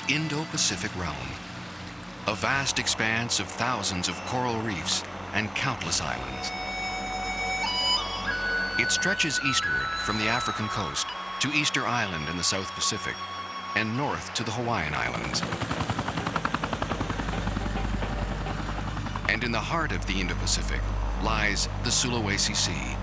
Indo-Pacific realm, a vast expanse of thousands of coral reefs and countless islands. It stretches eastward from the African coast to Easter Island in the South Pacific and north to the Hawaiian Islands. And in the heart of the Indo-Pacific lies the Sulawesi Sea.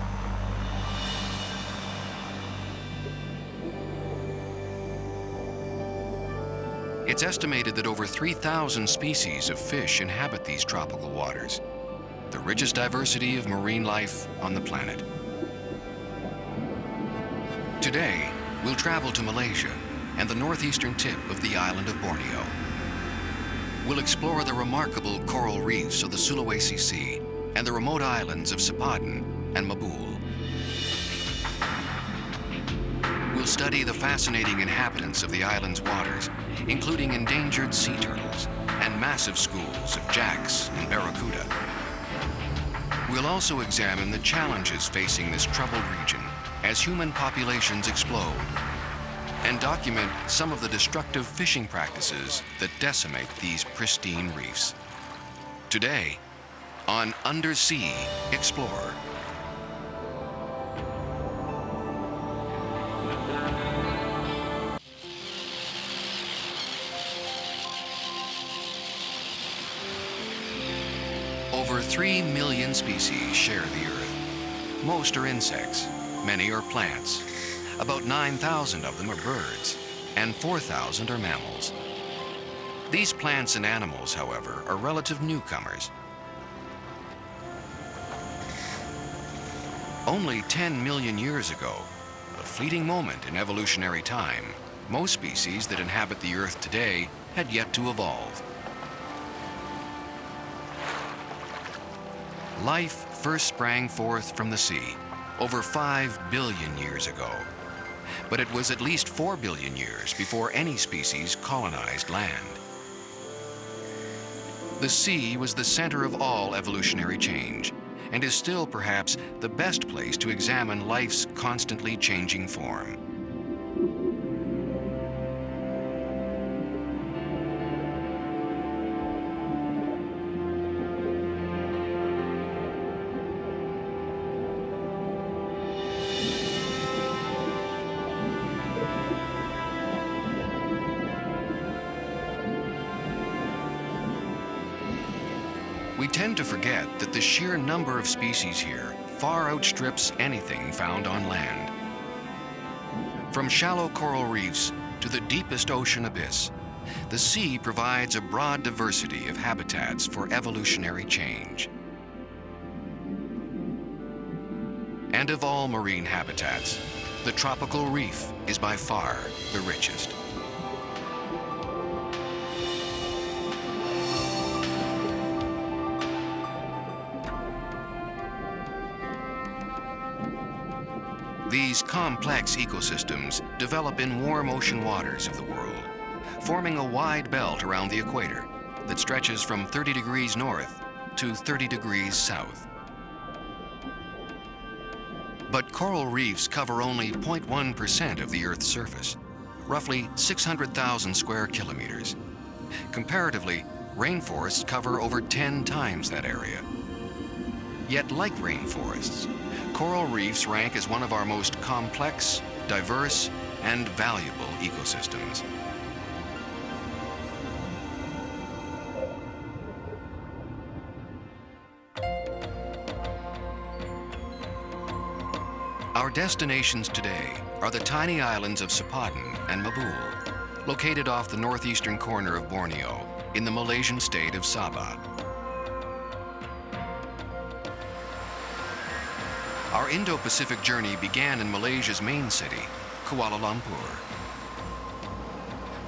It's estimated that over 3,000 species of fish inhabit these tropical waters, the richest diversity of marine life on the planet. Today, we'll travel to Malaysia and the northeastern tip of the island of Borneo. We'll explore the remarkable coral reefs of the Sulawesi Sea and the remote islands of Sipadan and Mabul. We'll study the fascinating inhabitants of the island's waters, including endangered sea turtles and massive schools of jacks and barracuda. We'll also examine the challenges facing this troubled region as human populations explode, and document some of the destructive fishing practices that decimate these pristine reefs. Today, on Undersea Explorer. Over 3 million species share the Earth. Most are insects, many are plants. About 9,000 of them are birds, and 4,000 are mammals. These plants and animals, however, are relative newcomers. Only 10 million years ago, a fleeting moment in evolutionary time, most species that inhabit the Earth today had yet to evolve. Life first sprang forth from the sea over 5 billion years ago. But it was at least 4 billion years before any species colonized land. The sea was the center of all evolutionary change, and is still perhaps the best place to examine life's constantly changing form. We tend to forget that the sheer number of species here far outstrips anything found on land. From shallow coral reefs to the deepest ocean abyss, the sea provides a broad diversity of habitats for evolutionary change. And of all marine habitats, the tropical reef is by far the richest. These complex ecosystems develop in warm ocean waters of the world, forming a wide belt around the equator that stretches from 30 degrees north to 30 degrees south. But coral reefs cover only 0.1% of the Earth's surface, roughly 600,000 square kilometers. Comparatively, rainforests cover over 10 times that area. Yet like rainforests, coral reefs rank as one of our most complex, diverse, and valuable ecosystems. Our destinations today are the tiny islands of Sipadan and Mabul, located off the northeastern corner of Borneo in the Malaysian state of Sabah. Our Indo-Pacific journey began in Malaysia's main city, Kuala Lumpur.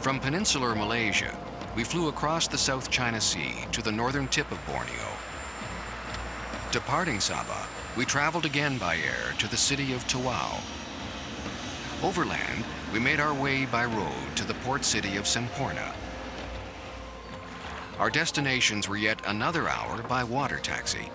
From peninsular Malaysia, we flew across the South China Sea to the northern tip of Borneo. Departing Sabah, we traveled again by air to the city of Tawau. Overland, we made our way by road to the port city of Semporna. Our destinations were yet another hour by water taxi.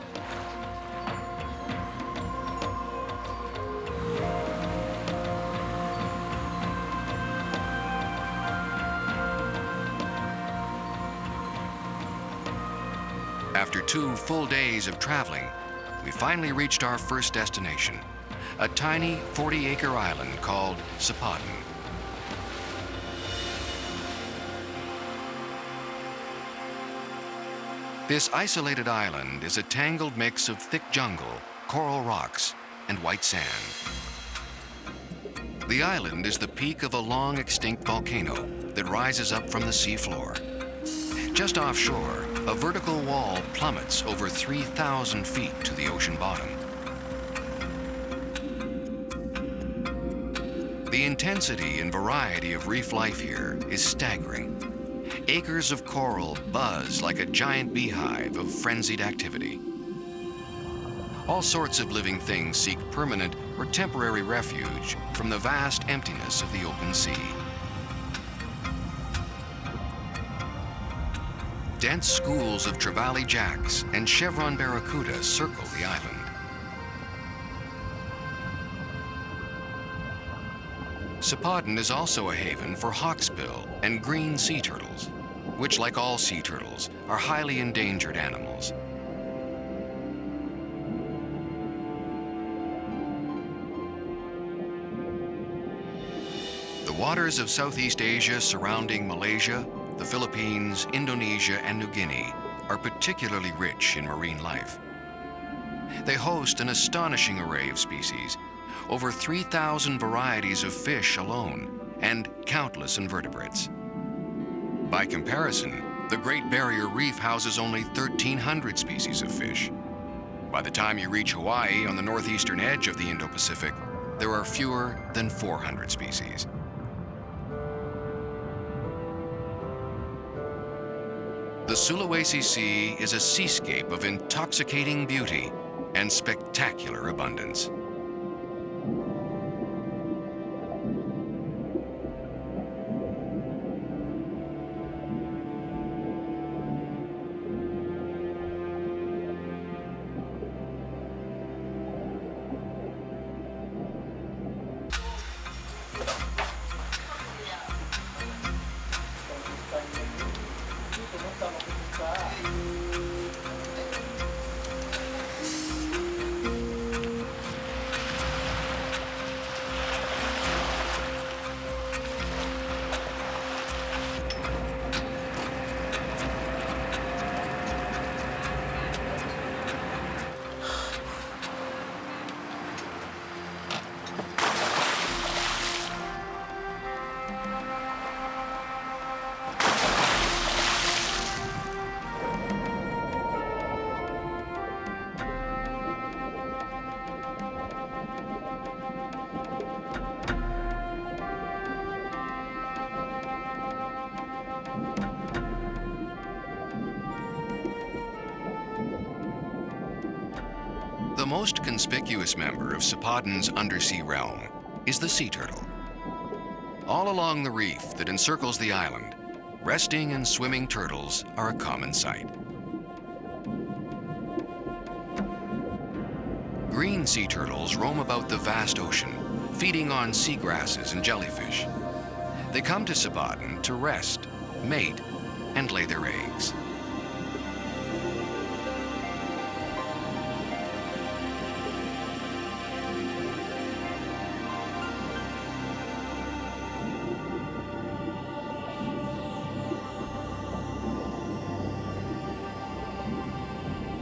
After 2 full days of traveling, we finally reached our first destination, a tiny 40-acre island called Sapadin. This isolated island is a tangled mix of thick jungle, coral rocks, and white sand. The island is the peak of a long-extinct volcano that rises up from the seafloor. Just offshore, a vertical wall plummets over 3,000 feet to the ocean bottom. The intensity and variety of reef life here is staggering. Acres of coral buzz like a giant beehive of frenzied activity. All sorts of living things seek permanent or temporary refuge from the vast emptiness of the open sea. Dense schools of trevally jacks and chevron barracuda circle the island. Sapadin is also a haven for hawksbill and green sea turtles, which, like all sea turtles, are highly endangered animals. The waters of Southeast Asia surrounding Malaysia, the Philippines, Indonesia, and New Guinea are particularly rich in marine life. They host an astonishing array of species, over 3,000 varieties of fish alone, and countless invertebrates. By comparison, the Great Barrier Reef houses only 1,300 species of fish. By the time you reach Hawaii on the northeastern edge of the Indo-Pacific, there are fewer than 400 species. The Sulawesi Sea is a seascape of intoxicating beauty and spectacular abundance. The most conspicuous member of Sapadin's undersea realm is the sea turtle. All along the reef that encircles the island, resting and swimming turtles are a common sight. Green sea turtles roam about the vast ocean, feeding on seagrasses and jellyfish. They come to Sapadin to rest, mate, and lay their eggs.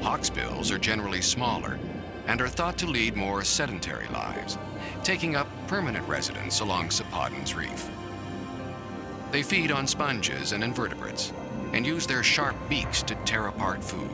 Hawksbills are generally smaller and are thought to lead more sedentary lives, taking up permanent residence along Sapadin's reef. They feed on sponges and invertebrates and use their sharp beaks to tear apart food.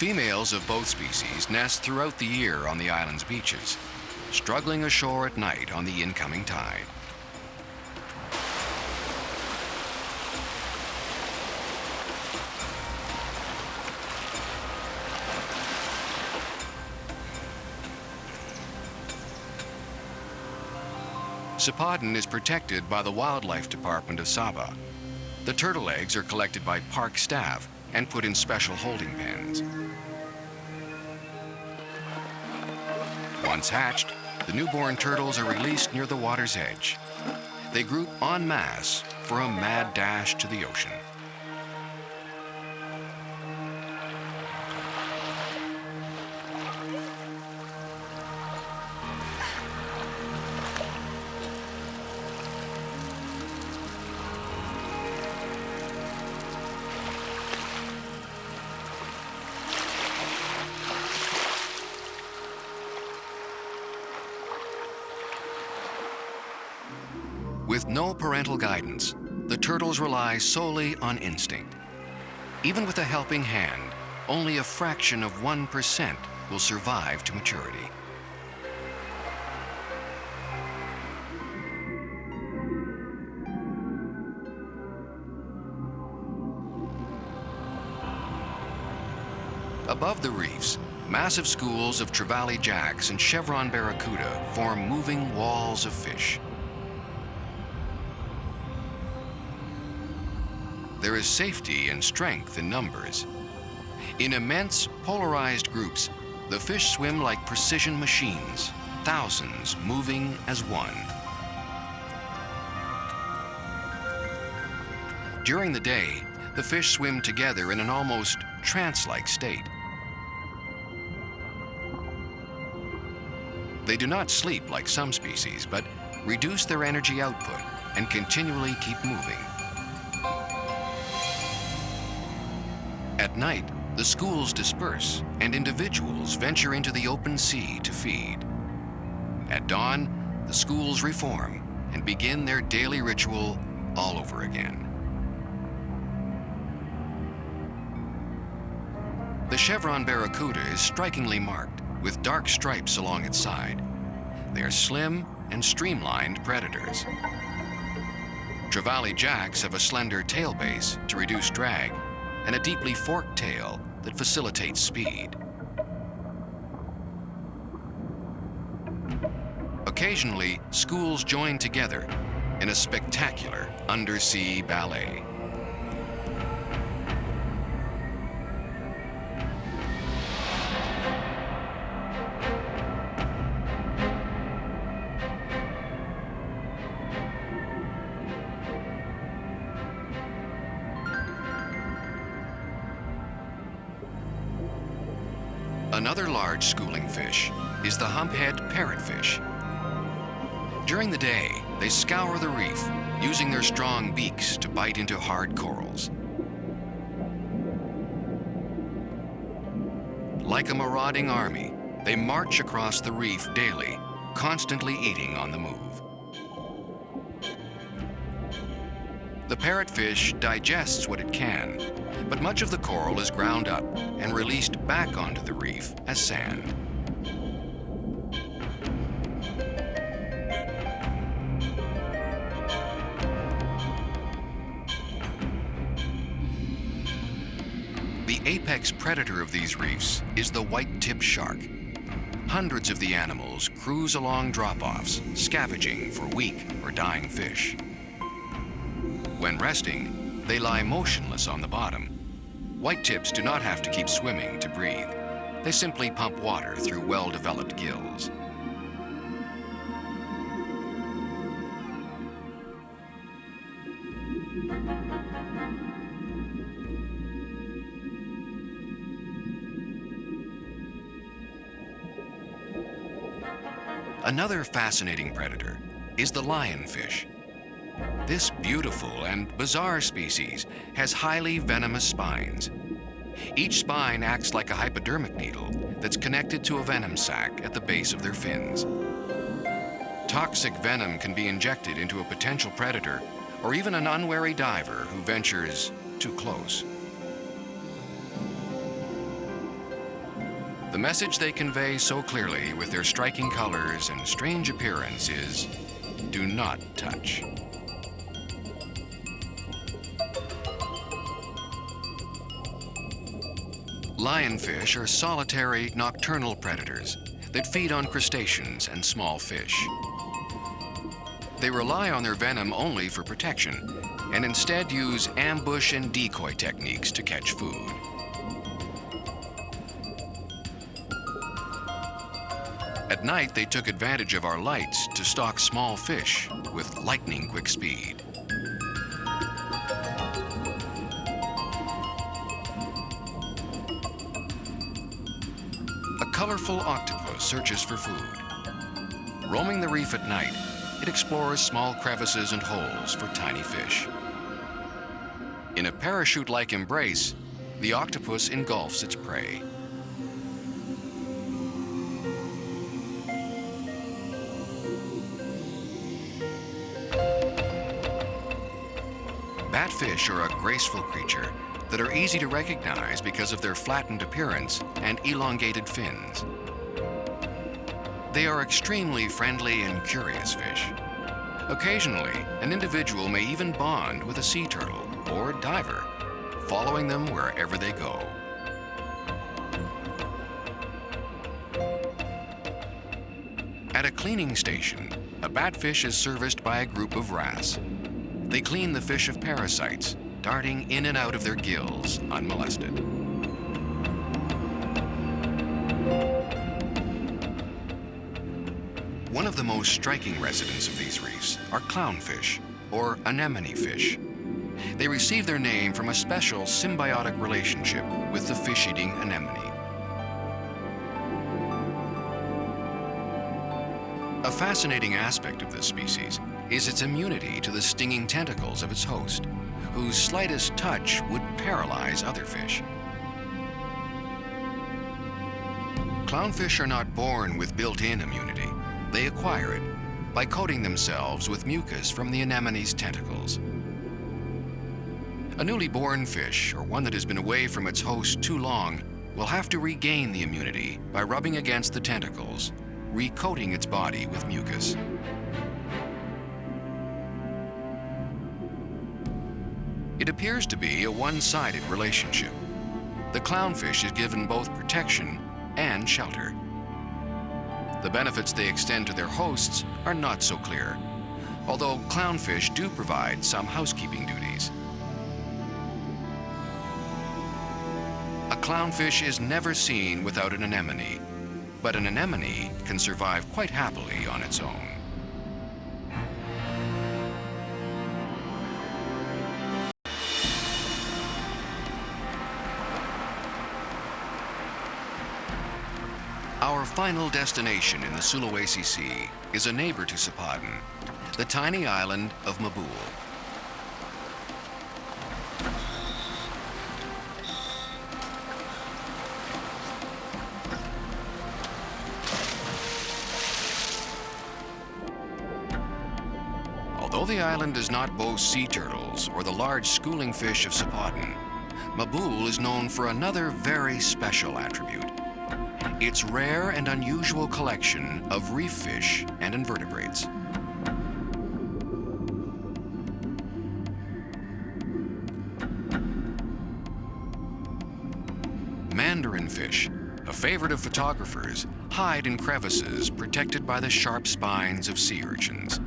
Females of both species nest throughout the year on the island's beaches, struggling ashore at night on the incoming tide. Sapadin is protected by the Wildlife Department of Sabah The turtle eggs are collected by park staff and put in special holding pens. Once hatched, the newborn turtles are released near the water's edge. They group en masse for a mad dash to the ocean. With no parental guidance, the turtles rely solely on instinct. Even with a helping hand, only a fraction of 1% will survive to maturity. Above the reefs, massive schools of trevally jacks and chevron barracuda form moving walls of fish. There is safety and strength in numbers. In immense, polarized groups, the fish swim like precision machines, thousands moving as one. During the day, the fish swim together in an almost trance-like state. They do not sleep like some species, but reduce their energy output and continually keep moving. At night, the schools disperse and individuals venture into the open sea to feed. At dawn, the schools reform and begin their daily ritual all over again. The chevron barracuda is strikingly marked with dark stripes along its side. They are slim and streamlined predators. Trevally jacks have a slender tail base to reduce drag and a deeply forked tail that facilitates speed. Occasionally, schools join together in a spectacular undersea ballet. Another large schooling fish is the humphead parrotfish. During the day, they scour the reef, using their strong beaks to bite into hard corals. Like a marauding army, they march across the reef daily, constantly eating on the move. The parrotfish digests what it can, but much of the coral is ground up and released back onto the reef as sand. The apex predator of these reefs is the white-tip shark. Hundreds of the animals cruise along drop-offs, scavenging for weak or dying fish. When resting, they lie motionless on the bottom. White-tips do not have to keep swimming to breathe. They simply pump water through well-developed gills. Another fascinating predator is the lionfish. This beautiful and bizarre species has highly venomous spines. Each spine acts like a hypodermic needle that's connected to a venom sac at the base of their fins. Toxic venom can be injected into a potential predator or even an unwary diver who ventures too close. The message they convey so clearly with their striking colors and strange appearance is, do not touch. Lionfish are solitary nocturnal predators that feed on crustaceans and small fish. They rely on their venom only for protection, and instead use ambush and decoy techniques to catch food. At night, they took advantage of our lights to stalk small fish with lightning-quick speed. A colorful octopus searches for food. Roaming the reef at night, it explores small crevices and holes for tiny fish. In a parachute-like embrace, the octopus engulfs its prey. Batfish are a graceful creature that are easy to recognize because of their flattened appearance and elongated fins. They are extremely friendly and curious fish. Occasionally, an individual may even bond with a sea turtle or diver, following them wherever they go. At a cleaning station, a batfish is serviced by a group of wrasse. They clean the fish of parasites, darting in and out of their gills unmolested. One of the most striking residents of these reefs are clownfish, or anemone fish. They receive their name from a special symbiotic relationship with the fish-eating anemone. A fascinating aspect of this species is its immunity to the stinging tentacles of its host, whose slightest touch would paralyze other fish. Clownfish are not born with built-in immunity. They acquire it by coating themselves with mucus from the anemone's tentacles. A newly born fish, or one that has been away from its host too long, will have to regain the immunity by rubbing against the tentacles, recoating its body with mucus. It appears to be a one-sided relationship. The clownfish is given both protection and shelter. The benefits they extend to their hosts are not so clear, although clownfish do provide some housekeeping duties. A clownfish is never seen without an anemone, but an anemone can survive quite happily on its own. Our final destination in the Sulawesi Sea is a neighbor to Sipadan, the tiny island of Mabul. Although the island does not boast sea turtles or the large schooling fish of Sipadan, Mabul is known for another very special attribute: its rare and unusual collection of reef fish and invertebrates. Mandarin fish, a favorite of photographers, hide in crevices protected by the sharp spines of sea urchins.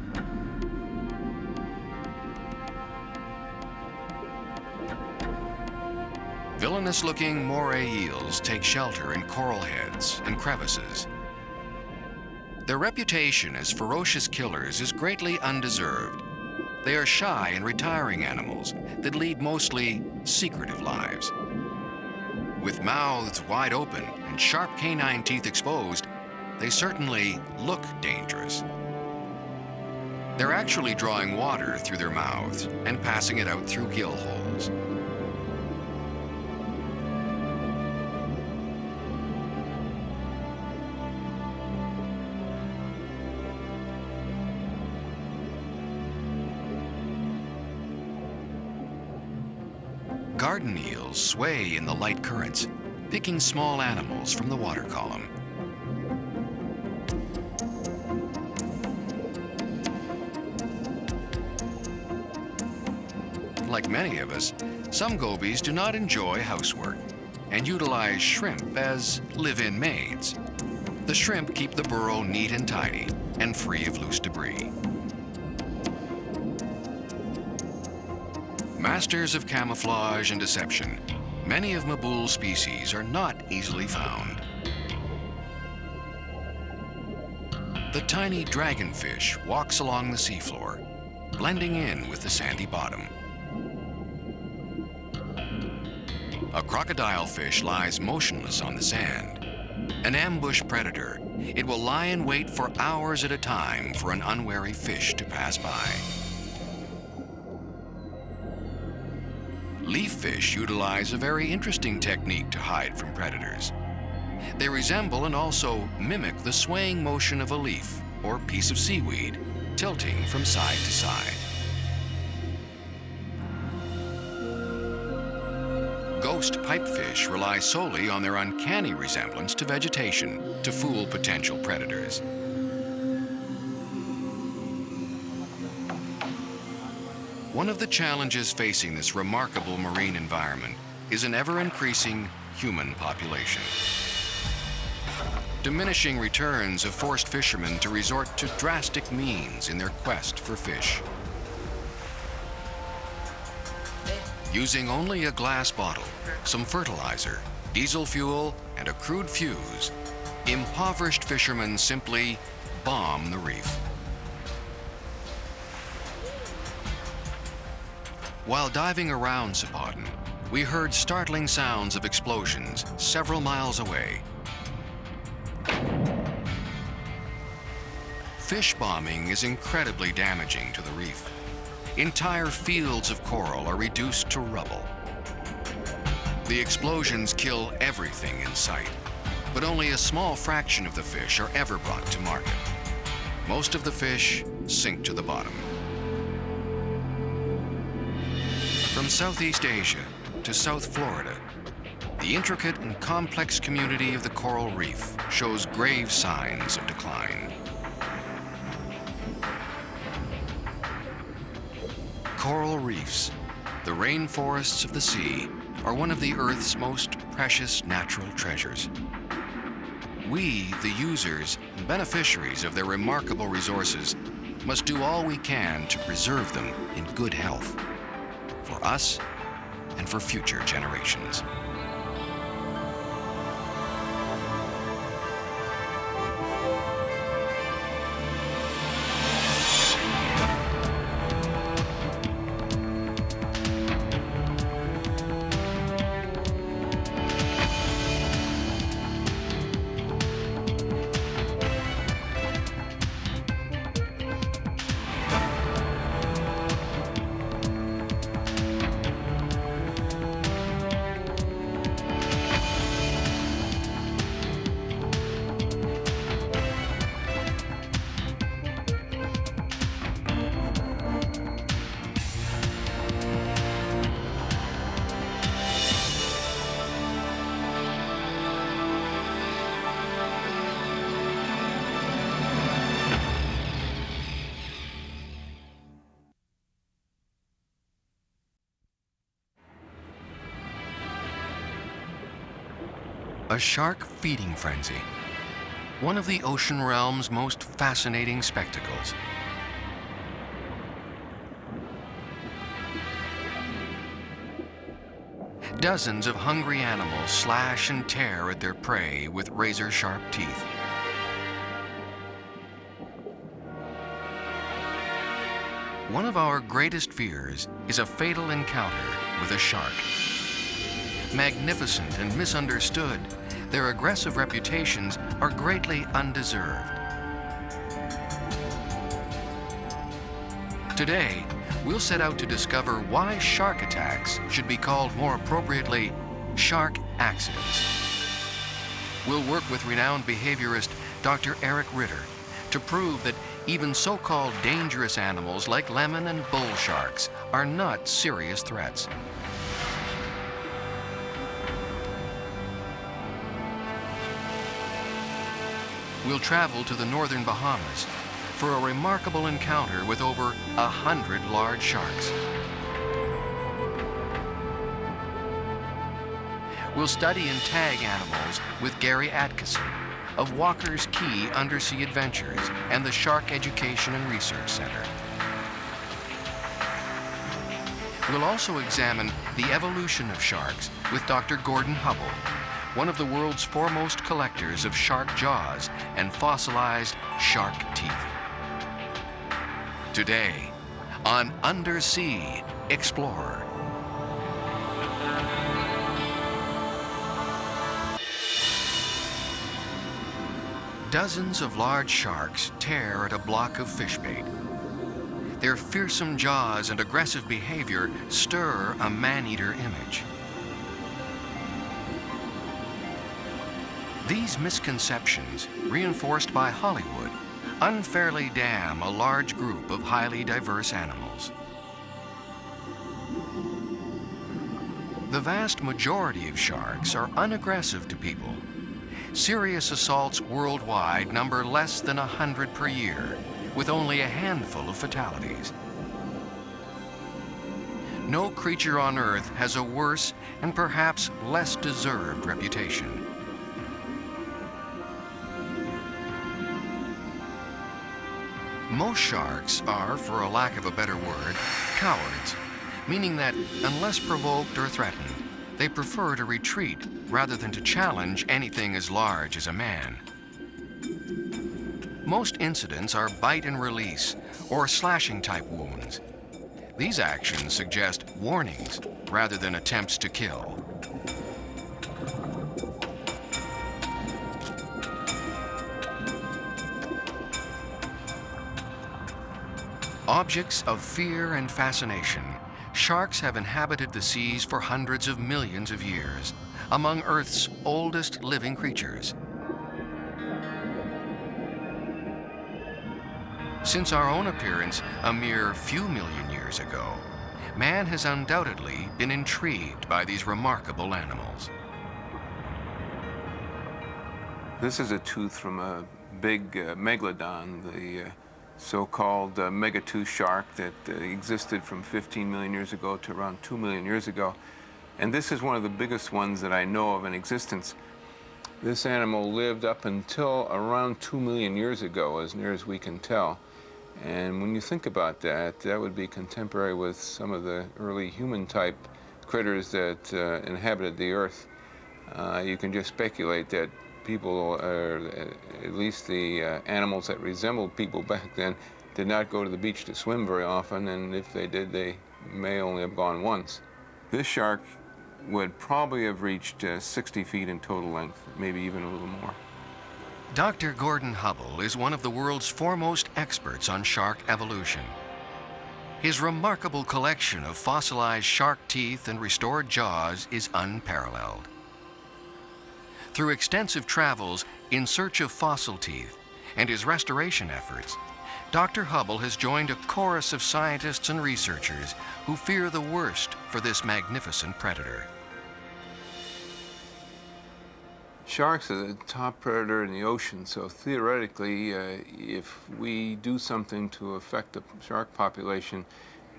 Villainous-looking moray eels take shelter in coral heads and crevices. Their reputation as ferocious killers is greatly undeserved. They are shy and retiring animals that lead mostly secretive lives. With mouths wide open and sharp canine teeth exposed, they certainly look dangerous. They're actually drawing water through their mouths and passing it out through gill holes. Garden eels sway in the light currents, picking small animals from the water column. Like many of us, some gobies do not enjoy housework and utilize shrimp as live-in maids. The shrimp keep the burrow neat and tidy and free of loose debris. Masters of camouflage and deception, many of Mabul's species are not easily found. The tiny dragonfish walks along the seafloor, blending in with the sandy bottom. A crocodile fish lies motionless on the sand. An ambush predator, it will lie in wait for hours at a time for an unwary fish to pass by. Leaf fish utilize a very interesting technique to hide from predators. They resemble and also mimic the swaying motion of a leaf or piece of seaweed, tilting from side to side. Ghost pipefish rely solely on their uncanny resemblance to vegetation to fool potential predators. One of the challenges facing this remarkable marine environment is an ever-increasing human population. Diminishing returns have forced fishermen to resort to drastic means in their quest for fish. Using only a glass bottle, some fertilizer, diesel fuel, and a crude fuse, impoverished fishermen simply bomb the reef. While diving around Zapotton, we heard startling sounds of explosions several miles away. Fish bombing is incredibly damaging to the reef. Entire fields of coral are reduced to rubble. The explosions kill everything in sight, but only a small fraction of the fish are ever brought to market. Most of the fish sink to the bottom. From Southeast Asia to South Florida, the intricate and complex community of the coral reef shows grave signs of decline. Coral reefs, the rainforests of the sea, are one of the Earth's most precious natural treasures. We, the users and beneficiaries of their remarkable resources, must do all we can to preserve them in good health, for us and for future generations. A shark feeding frenzy, one of the ocean realm's most fascinating spectacles. Dozens of hungry animals slash and tear at their prey with razor-sharp teeth. One of our greatest fears is a fatal encounter with a shark. Magnificent and misunderstood, their aggressive reputations are greatly undeserved. Today, we'll set out to discover why shark attacks should be called more appropriately shark accidents. We'll work with renowned behaviorist Dr. Eric Ritter to prove that even so-called dangerous animals like lemon and bull sharks are not serious threats. We'll travel to the northern Bahamas for a remarkable encounter with over 100 large sharks. We'll study and tag animals with Gary Atkinson of Walker's Key Undersea Adventures and the Shark Education and Research Center. We'll also examine the evolution of sharks with Dr. Gordon Hubble, one of the world's foremost collectors of shark jaws and fossilized shark teeth. Today, on Undersea Explorer. Dozens of large sharks tear at a block of fish bait. Their fearsome jaws and aggressive behavior stir a man-eater image. These misconceptions, reinforced by Hollywood, unfairly damn a large group of highly diverse animals. The vast majority of sharks are unaggressive to people. Serious assaults worldwide number less than 100 per year, with only a handful of fatalities. No creature on Earth has a worse and perhaps less deserved reputation. Most sharks are, for a lack of a better word, cowards, meaning that unless provoked or threatened, they prefer to retreat rather than to challenge anything as large as a man. Most incidents are bite and release or slashing type wounds. These actions suggest warnings rather than attempts to kill. Objects of fear and fascination, sharks have inhabited the seas for hundreds of millions of years, among Earth's oldest living creatures. Since our own appearance a mere few million years ago, man has undoubtedly been intrigued by these remarkable animals. This is a tooth from a big megalodon, the so-called megatooth shark that existed from 15 million years ago to around 2 million years ago. And this is one of the biggest ones that I know of in existence. This animal lived up until around 2 million years ago, as near as we can tell. And when you think about that, that would be contemporary with some of the early human-type critters that inhabited the Earth. You can just speculate that people, at least the animals that resembled people back then, did not go to the beach to swim very often, and if they did, they may only have gone once. This shark would probably have reached 60 feet in total length, maybe even a little more. Dr. Gordon Hubble is one of the world's foremost experts on shark evolution. His remarkable collection of fossilized shark teeth and restored jaws is unparalleled. Through extensive travels in search of fossil teeth and his restoration efforts, Dr. Hubble has joined a chorus of scientists and researchers who fear the worst for this magnificent predator. Sharks are the top predator in the ocean, so theoretically, if we do something to affect the shark population,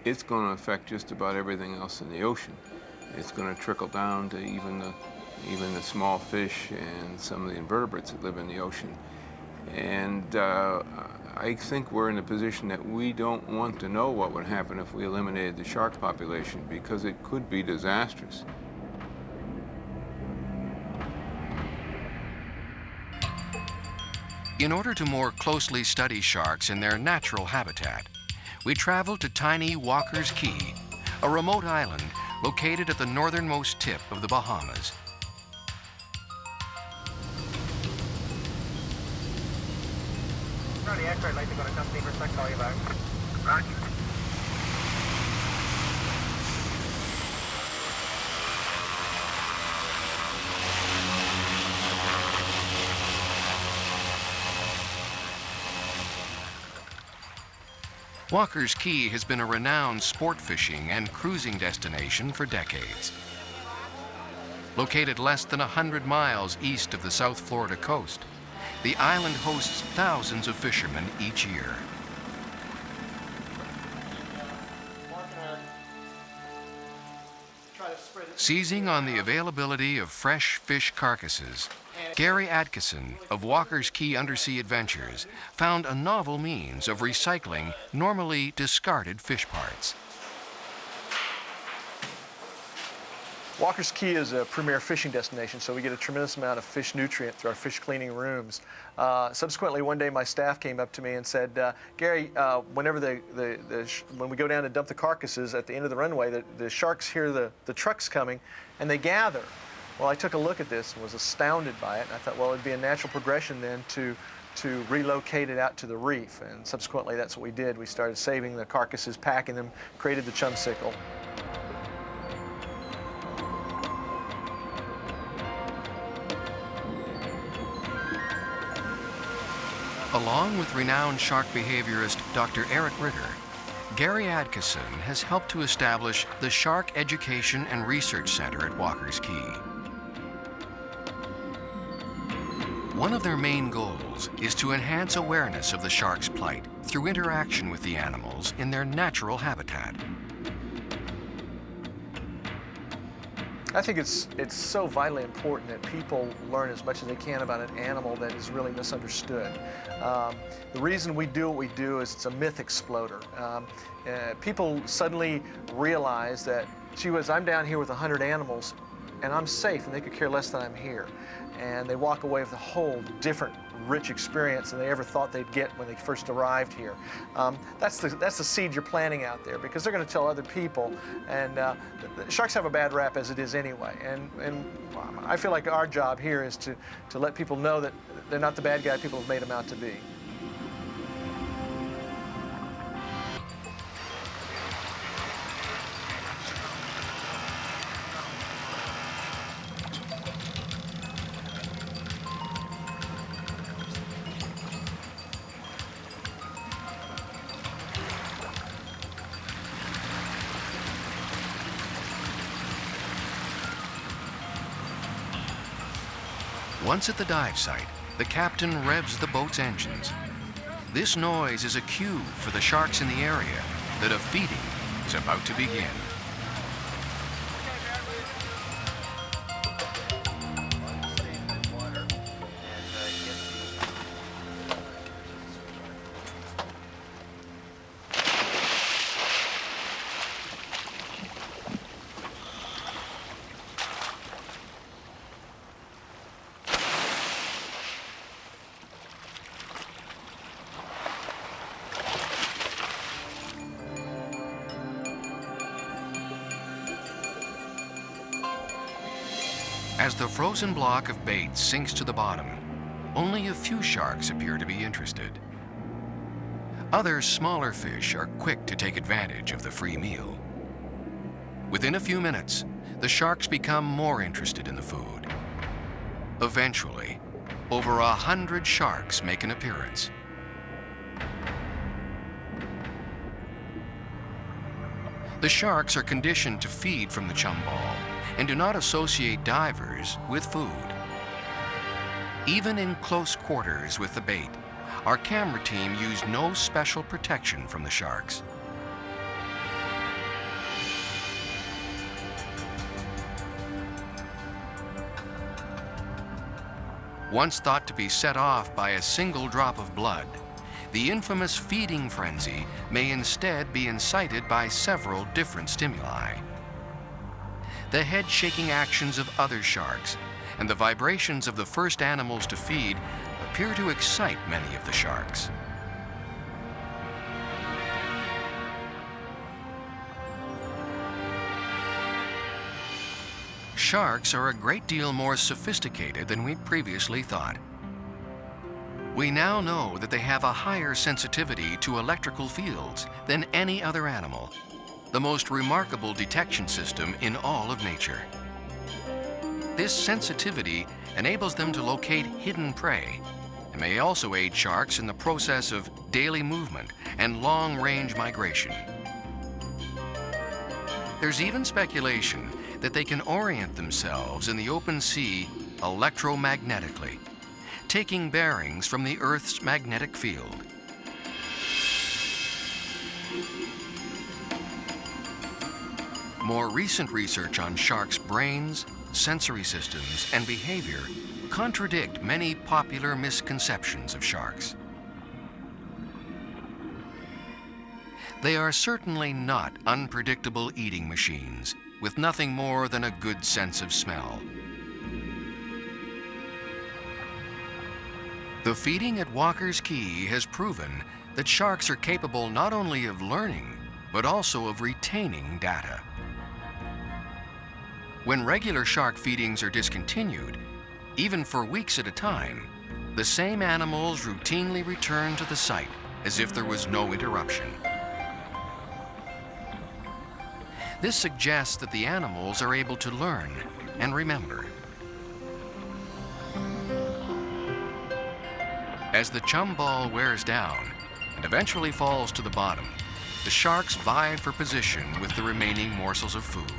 it's going to affect just about everything else in the ocean. It's going to trickle down to even the small fish and some of the invertebrates that live in the ocean. And I think we're in a position that we don't want to know what would happen if we eliminated the shark population, because it could be disastrous. In order to more closely study sharks in their natural habitat, we traveled to tiny Walker's Key, a remote island located at the northernmost tip of the Bahamas. Roger, I'd like to go to company for a sec, call you back. Roger. Walker's Key has been a renowned sport fishing and cruising destination for decades. Located less than 100 miles east of the South Florida coast, the island hosts thousands of fishermen each year. Seizing on the availability of fresh fish carcasses, Gary Atkinson of Walker's Key Undersea Adventures found a novel means of recycling normally discarded fish parts. Walker's Key is a premier fishing destination, so we get a tremendous amount of fish nutrient through our fish cleaning rooms. Subsequently, one day my staff came up to me and said, Gary, whenever when we go down to dump the carcasses at the end of the runway, the sharks hear the trucks coming and they gather. Well, I took a look at this and was astounded by it, and I thought, well, it'd be a natural progression then to relocate it out to the reef, and subsequently that's what we did. We started saving the carcasses, packing them, created the chum sickle. Along with renowned shark behaviorist Dr. Eric Ritter, Gary Adkisson has helped to establish the Shark Education and Research Center at Walker's Key. One of their main goals is to enhance awareness of the shark's plight through interaction with the animals in their natural habitat. I think it's so vitally important that people learn as much as they can about an animal that is really misunderstood. The reason we do what we do is it's a myth exploder. People suddenly realize that, gee whiz, I'm down here with 100 animals and I'm safe and they could care less that I'm here. And they walk away with a whole different, rich experience than they ever thought they'd get when they first arrived here. That's the seed you're planting out there, because they're going to tell other people, and the sharks have a bad rap as it is anyway. And I feel like our job here is to let people know that they're not the bad guy people have made them out to be. Once at the dive site, the captain revs the boat's engines. This noise is a cue for the sharks in the area that a feeding is about to begin. As the frozen block of bait sinks to the bottom, only a few sharks appear to be interested. Other smaller fish are quick to take advantage of the free meal. Within a few minutes, the sharks become more interested in the food. Eventually, over 100 sharks make an appearance. The sharks are conditioned to feed from the chum ball and do not associate divers with food. Even in close quarters with the bait, our camera team used no special protection from the sharks. Once thought to be set off by a single drop of blood, the infamous feeding frenzy may instead be incited by several different stimuli. The head-shaking actions of other sharks and the vibrations of the first animals to feed appear to excite many of the sharks. Sharks are a great deal more sophisticated than we'd previously thought. We now know that they have a higher sensitivity to electrical fields than any other animal, the most remarkable detection system in all of nature. This sensitivity enables them to locate hidden prey and may also aid sharks in the process of daily movement and long-range migration. There's even speculation that they can orient themselves in the open sea electromagnetically, taking bearings from the Earth's magnetic field. More recent research on sharks' brains, sensory systems, and behavior contradict many popular misconceptions of sharks. They are certainly not unpredictable eating machines with nothing more than a good sense of smell. The feeding at Walker's Key has proven that sharks are capable not only of learning, but also of retaining data. When regular shark feedings are discontinued, even for weeks at a time, the same animals routinely return to the site as if there was no interruption. This suggests that the animals are able to learn and remember. As the chum ball wears down and eventually falls to the bottom, the sharks vie for position with the remaining morsels of food.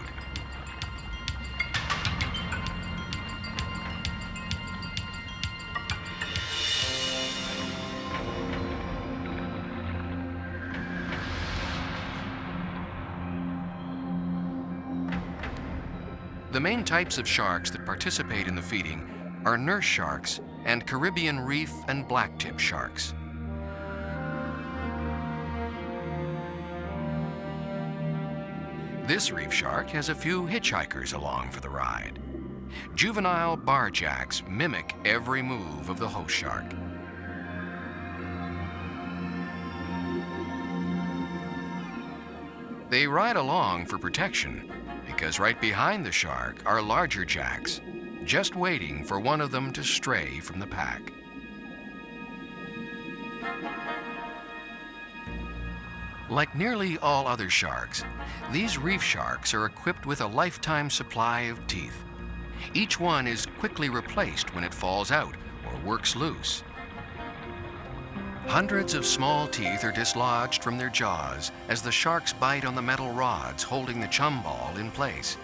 The main types of sharks that participate in the feeding are nurse sharks and Caribbean reef and blacktip sharks. This reef shark has a few hitchhikers along for the ride. Juvenile barjacks mimic every move of the host shark. They ride along for protection because right behind the shark are larger jacks, just waiting for one of them to stray from the pack. Like nearly all other sharks, these reef sharks are equipped with a lifetime supply of teeth. Each one is quickly replaced when it falls out or works loose. Hundreds of small teeth are dislodged from their jaws as the sharks bite on the metal rods holding the chum ball in place.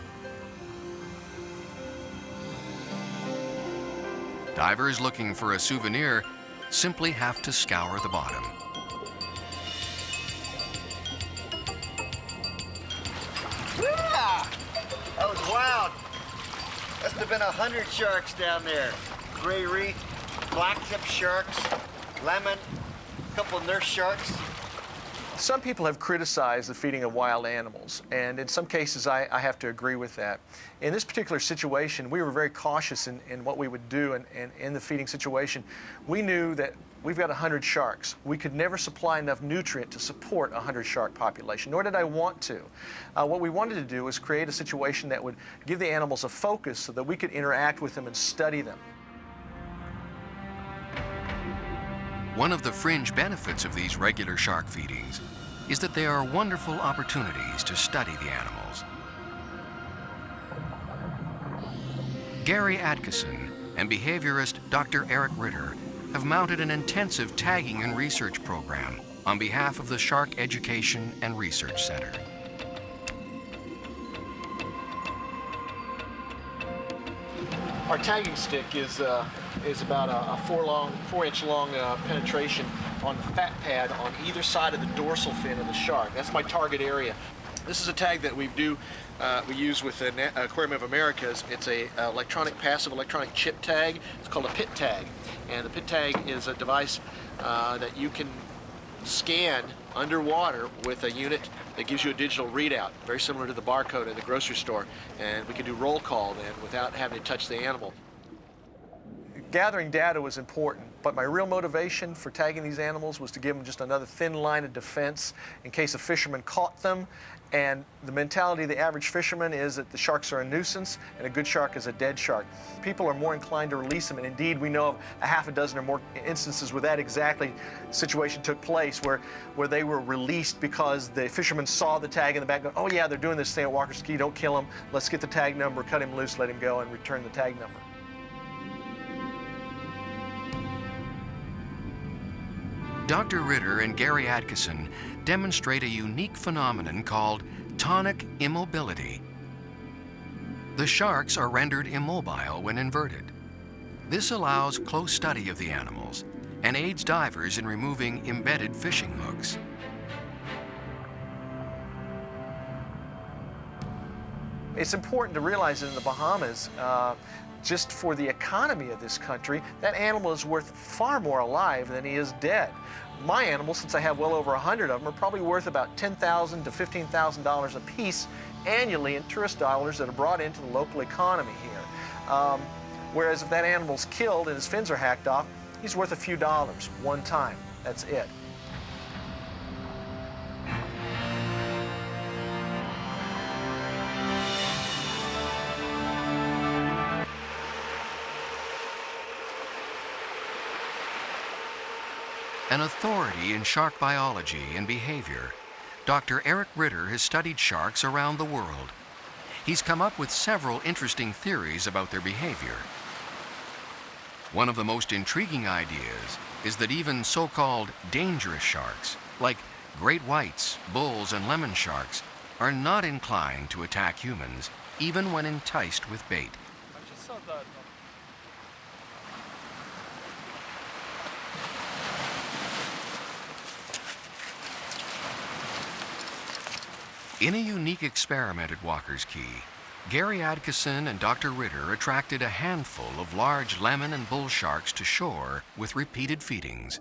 Divers looking for a souvenir simply have to scour the bottom. Yeah! That was wild. Must have been 100 sharks down there. Gray reef, blacktip sharks, lemon, a couple of nurse sharks. Some people have criticized the feeding of wild animals, and in some cases I have to agree with that. In this particular situation, we were very cautious in what we would do, and in the feeding situation, we knew that we've got 100 sharks. We could never supply enough nutrient to support a 100 shark population, nor did I want to. What we wanted to do was create a situation that would give the animals a focus so that we could interact with them and study them. One of the fringe benefits of these regular shark feedings is that they are wonderful opportunities to study the animals. Gary Atkinson and behaviorist Dr. Eric Ritter have mounted an intensive tagging and research program on behalf of the Shark Education and Research Center. Our tagging stick is about a 4-inch long penetration on the fat pad on either side of the dorsal fin of the shark. That's my target area. This is a tag that we use with the Aquarium of Americas. It's a passive electronic chip tag. It's called a pit tag, and the pit tag is a device that you can scan underwater with a unit that gives you a digital readout, very similar to the barcode in the grocery store, and we can do roll call then without having to touch the animal. Gathering data was important, but my real motivation for tagging these animals was to give them just another thin line of defense in case a fisherman caught them. And the mentality of the average fisherman is that the sharks are a nuisance and a good shark is a dead shark. People are more inclined to release them, and indeed we know of a half a dozen or more instances where that exactly situation took place, where they were released because the fisherman saw the tag in the back, going, oh yeah, they're doing this thing at Walker's Key, don't kill him, let's get the tag number, cut him loose, let him go, and return the tag number. Dr. Ritter and Gary Atkinson demonstrate a unique phenomenon called tonic immobility. The sharks are rendered immobile when inverted. This allows close study of the animals and aids divers in removing embedded fishing hooks. It's important to realize that in the Bahamas, just for the economy of this country, that animal is worth far more alive than he is dead. My animals, since I have well over 100 of them, are probably worth about $10,000 to $15,000 a piece annually in tourist dollars that are brought into the local economy here. Whereas if that animal's killed and his fins are hacked off, he's worth a few dollars one time. That's it. An authority in shark biology and behavior, Dr. Eric Ritter has studied sharks around the world. He's come up with several interesting theories about their behavior. One of the most intriguing ideas is that even so-called dangerous sharks, like great whites, bulls, and lemon sharks, are not inclined to attack humans, even when enticed with bait. In a unique experiment at Walker's Key, Gary Adkison and Dr. Ritter attracted a handful of large lemon and bull sharks to shore with repeated feedings.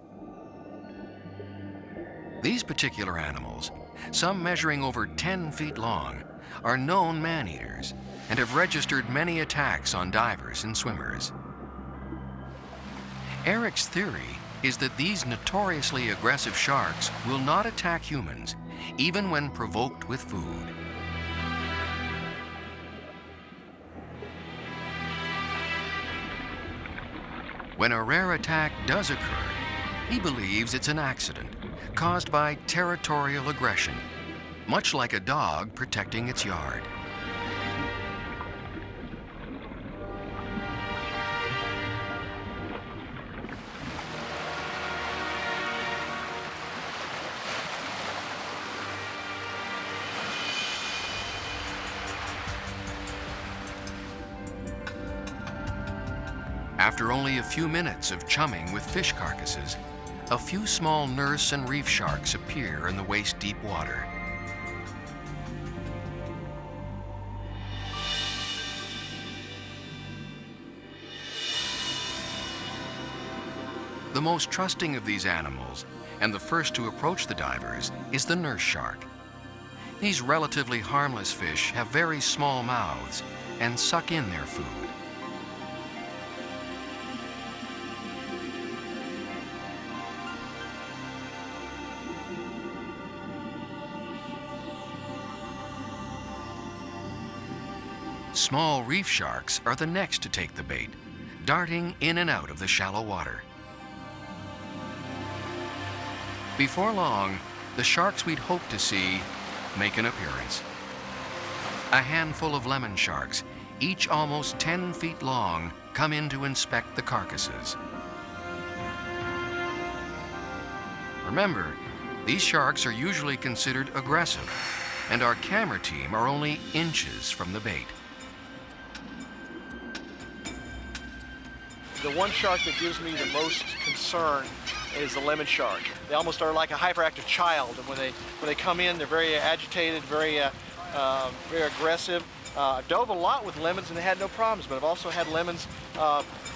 These particular animals, some measuring over 10 feet long, are known man-eaters and have registered many attacks on divers and swimmers. Eric's theory is that these notoriously aggressive sharks will not attack humans, even when provoked with food. When a rare attack does occur, he believes it's an accident caused by territorial aggression, much like a dog protecting its yard. After only a few minutes of chumming with fish carcasses, a few small nurse and reef sharks appear in the waist-deep water. The most trusting of these animals, and the first to approach the divers, is the nurse shark. These relatively harmless fish have very small mouths and suck in their food. Small reef sharks are the next to take the bait, darting in and out of the shallow water. Before long, the sharks we'd hoped to see make an appearance. A handful of lemon sharks, each almost 10 feet long, come in to inspect the carcasses. Remember, these sharks are usually considered aggressive, and our camera team are only inches from the bait. The one shark that gives me the most concern is the lemon shark. They almost are like a hyperactive child, and when they come in, they're very agitated, very aggressive. I've dove a lot with lemons and they had no problems, but I've also had lemons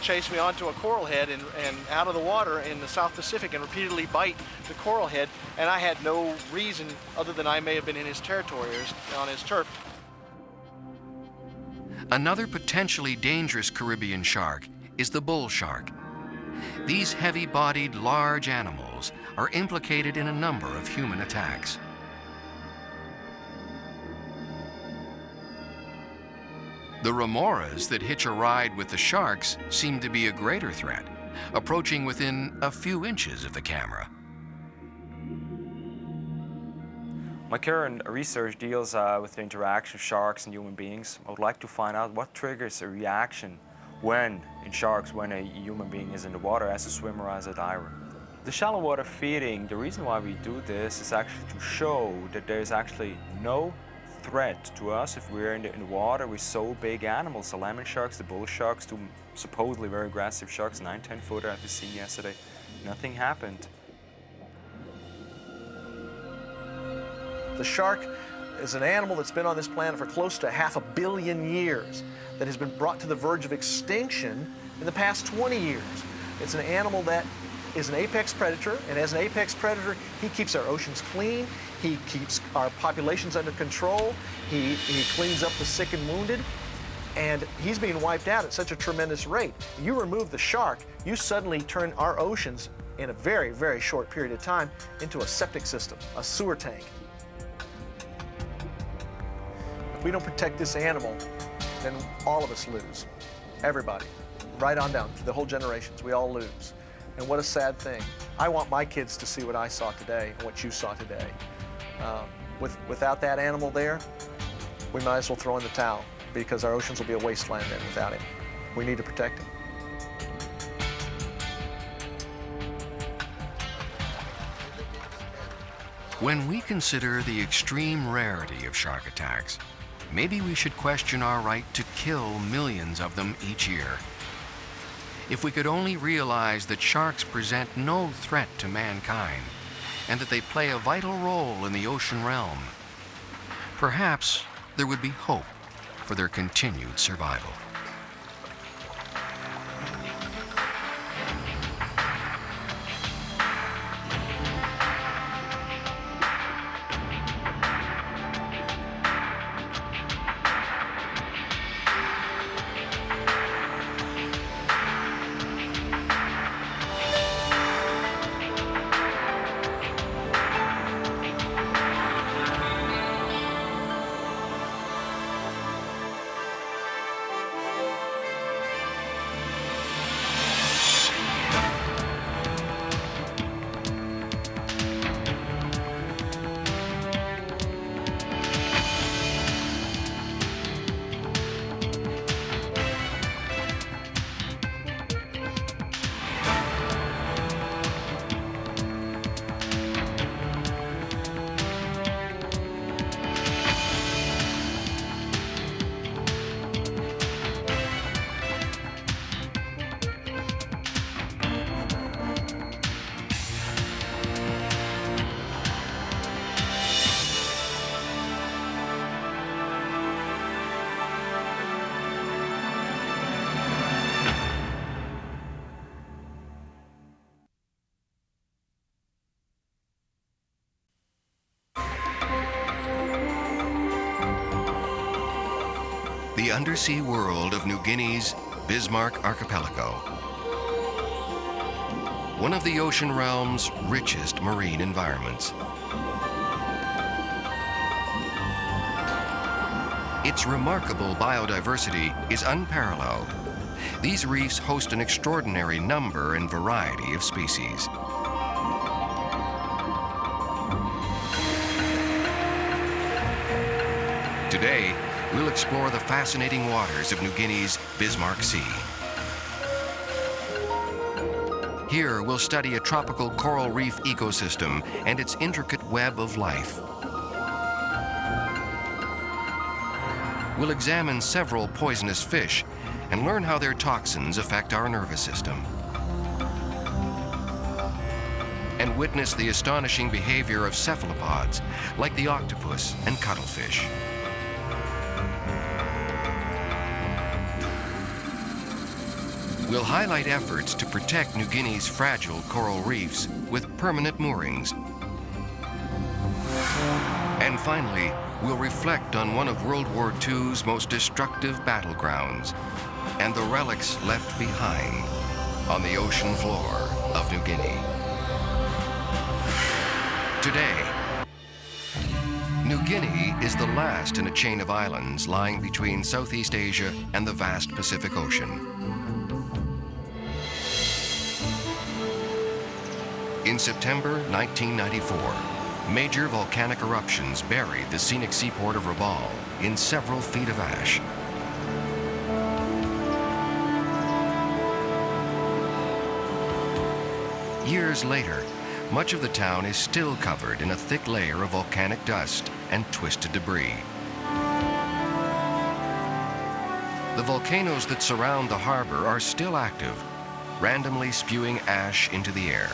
chase me onto a coral head and out of the water in the South Pacific and repeatedly bite the coral head, and I had no reason other than I may have been in his territory or on his turf. Another potentially dangerous Caribbean shark is the bull shark. These heavy-bodied, large animals are implicated in a number of human attacks. The remoras that hitch a ride with the sharks seem to be a greater threat, approaching within a few inches of the camera. My current research deals with the interaction of sharks and human beings. I would like to find out what triggers a reaction when a human being is in the water as a swimmer, as a diver. The shallow water feeding, the reason why we do this is actually to show that there's actually no threat to us if we're in the water with so big animals, the lemon sharks, the bull sharks, two supposedly very aggressive sharks, 9-10 footer I've seen yesterday. Nothing happened. The shark is an animal that's been on this planet for close to 500 million years, that has been brought to the verge of extinction in the past 20 years. It's an animal that is an apex predator, and as an apex predator, he keeps our oceans clean, he keeps our populations under control, he cleans up the sick and wounded, and he's being wiped out at such a tremendous rate. You remove the shark, you suddenly turn our oceans in a very, very short period of time into a septic system, a sewer tank. If we don't protect this animal, then all of us lose. Everybody, right on down, the whole generations, we all lose. And what a sad thing. I want my kids to see what I saw today and what you saw today. Without that animal there, we might as well throw in the towel, because our oceans will be a wasteland then without him. We need to protect him. When we consider the extreme rarity of shark attacks, maybe we should question our right to kill millions of them each year. If we could only realize that sharks present no threat to mankind and that they play a vital role in the ocean realm, perhaps there would be hope for their continued survival. The undersea world of New Guinea's Bismarck Archipelago, one of the ocean realm's richest marine environments. Its remarkable biodiversity is unparalleled. These reefs host an extraordinary number and variety of species. Today, we'll explore the fascinating waters of New Guinea's Bismarck Sea. Here, we'll study a tropical coral reef ecosystem and its intricate web of life. We'll examine several poisonous fish and learn how their toxins affect our nervous system. And witness the astonishing behavior of cephalopods, like the octopus and cuttlefish. We'll highlight efforts to protect New Guinea's fragile coral reefs with permanent moorings. And finally, we'll reflect on one of World War II's most destructive battlegrounds and the relics left behind on the ocean floor of New Guinea. Today, New Guinea is the last in a chain of islands lying between Southeast Asia and the vast Pacific Ocean. In September 1994, major volcanic eruptions buried the scenic seaport of Rabaul in several feet of ash. Years later, much of the town is still covered in a thick layer of volcanic dust and twisted debris. The volcanoes that surround the harbor are still active, randomly spewing ash into the air.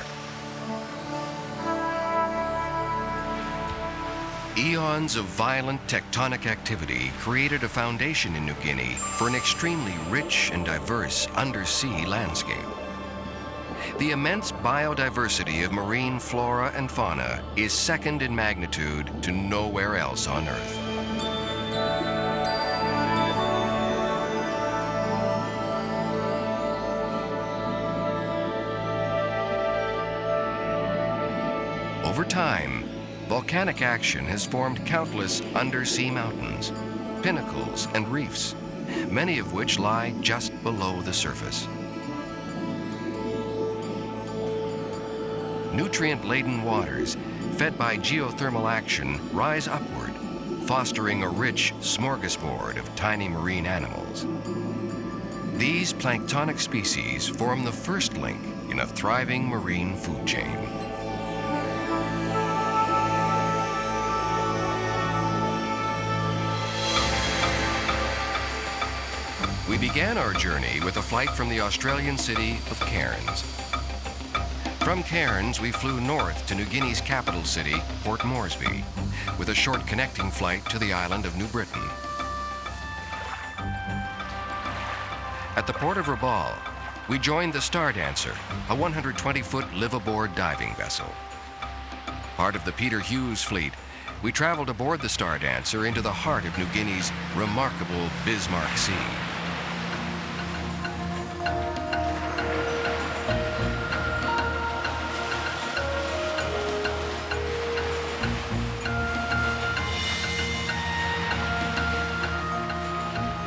Eons of violent tectonic activity created a foundation in New Guinea for an extremely rich and diverse undersea landscape. The immense biodiversity of marine flora and fauna is second in magnitude to nowhere else on Earth. Over time, volcanic action has formed countless undersea mountains, pinnacles, and reefs, many of which lie just below the surface. Nutrient-laden waters, fed by geothermal action, rise upward, fostering a rich smorgasbord of tiny marine animals. These planktonic species form the first link in a thriving marine food chain. We began our journey with a flight from the Australian city of Cairns. From Cairns, we flew north to New Guinea's capital city, Port Moresby, with a short connecting flight to the island of New Britain. At the port of Rabaul, we joined the Star Dancer, a 120-foot live-aboard diving vessel. Part of the Peter Hughes fleet, we traveled aboard the Star Dancer into the heart of New Guinea's remarkable Bismarck Sea.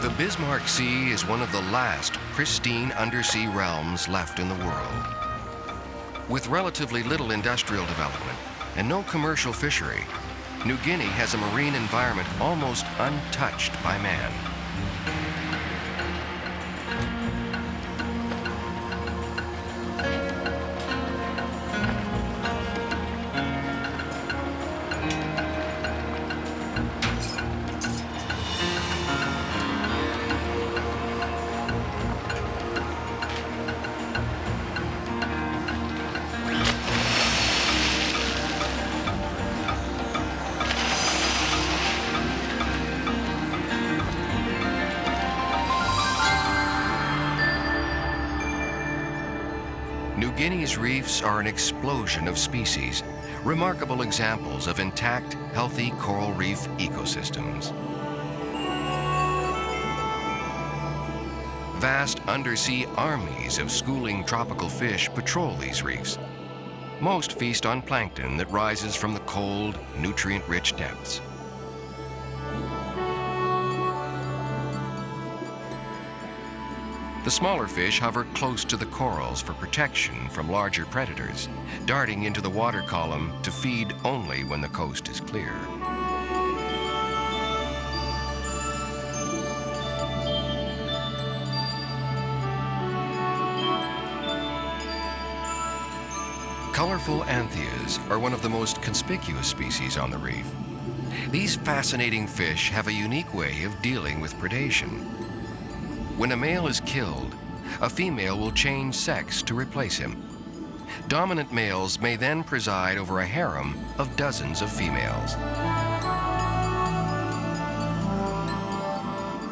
The Bismarck Sea is one of the last pristine undersea realms left in the world. With relatively little industrial development and no commercial fishery, New Guinea has a marine environment almost untouched by man. New Guinea's reefs are an explosion of species, remarkable examples of intact, healthy coral reef ecosystems. Vast undersea armies of schooling tropical fish patrol these reefs. Most feast on plankton that rises from the cold, nutrient-rich depths. The smaller fish hover close to the corals for protection from larger predators, darting into the water column to feed only when the coast is clear. Colorful anthias are one of the most conspicuous species on the reef. These fascinating fish have a unique way of dealing with predation. When a male is killed, a female will change sex to replace him. Dominant males may then preside over a harem of dozens of females.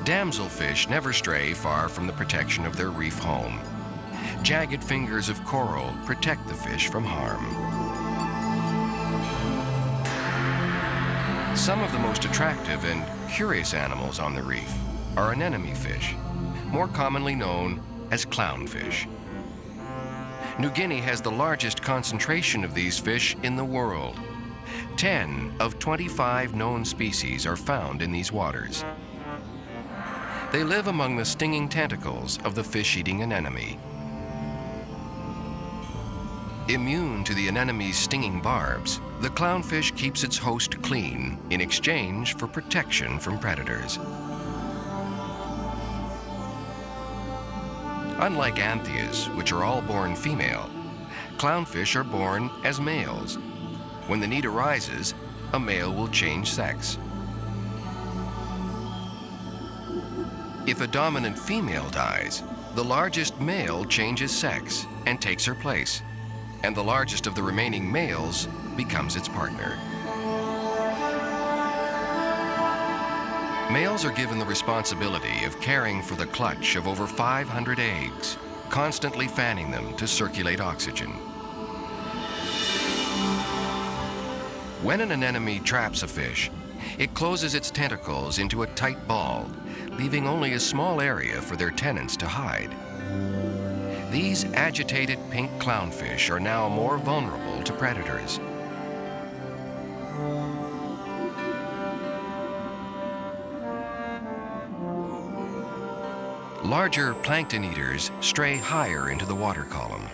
Damselfish never stray far from the protection of their reef home. Jagged fingers of coral protect the fish from harm. Some of the most attractive and curious animals on the reef are anemone fish, more commonly known as clownfish. New Guinea has the largest concentration of these fish in the world. 10 of 25 known species are found in these waters. They live among the stinging tentacles of the fish-eating anemone. Immune to the anemone's stinging barbs, the clownfish keeps its host clean in exchange for protection from predators. Unlike anthias, which are all born female, clownfish are born as males. When the need arises, a male will change sex. If a dominant female dies, the largest male changes sex and takes her place, and the largest of the remaining males becomes its partner. Males are given the responsibility of caring for the clutch of over 500 eggs, constantly fanning them to circulate oxygen. When an anemone traps a fish, it closes its tentacles into a tight ball, leaving only a small area for their tenants to hide. These agitated pink clownfish are now more vulnerable to predators. Larger plankton eaters stray higher into the water column.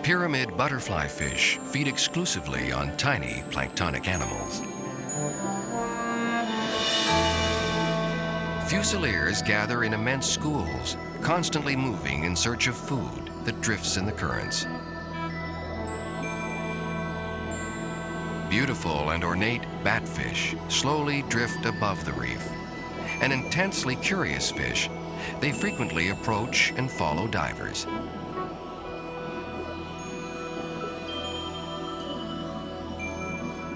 Pyramid butterfly fish feed exclusively on tiny planktonic animals. Fusiliers gather in immense schools, constantly moving in search of food that drifts in the currents. Beautiful and ornate batfish slowly drift above the reef. An intensely curious fish, they frequently approach and follow divers.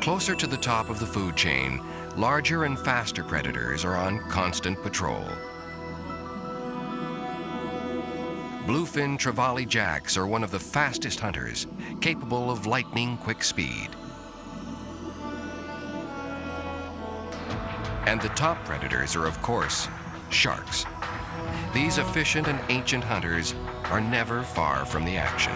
Closer to the top of the food chain, larger and faster predators are on constant patrol. Bluefin trevally jacks are one of the fastest hunters, capable of lightning-quick speed. And the top predators are, of course, sharks. These efficient and ancient hunters are never far from the action.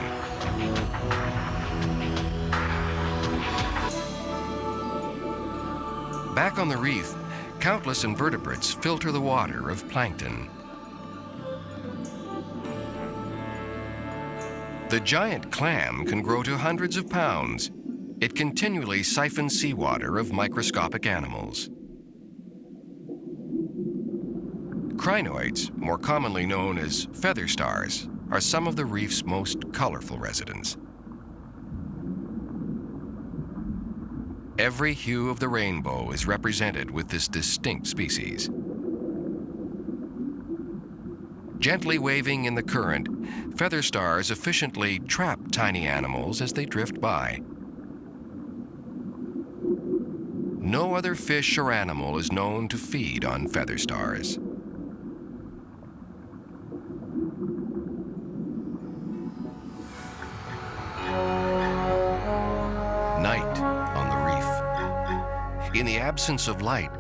Back on the reef, countless invertebrates filter the water of plankton. The giant clam can grow to hundreds of pounds. It continually siphons seawater of microscopic animals. Crinoids, more commonly known as feather stars, are some of the reef's most colorful residents. Every hue of the rainbow is represented with this distinct species. Gently waving in the current, feather stars efficiently trap tiny animals as they drift by. No other fish or animal is known to feed on feather stars. Night on the reef. In the absence of light,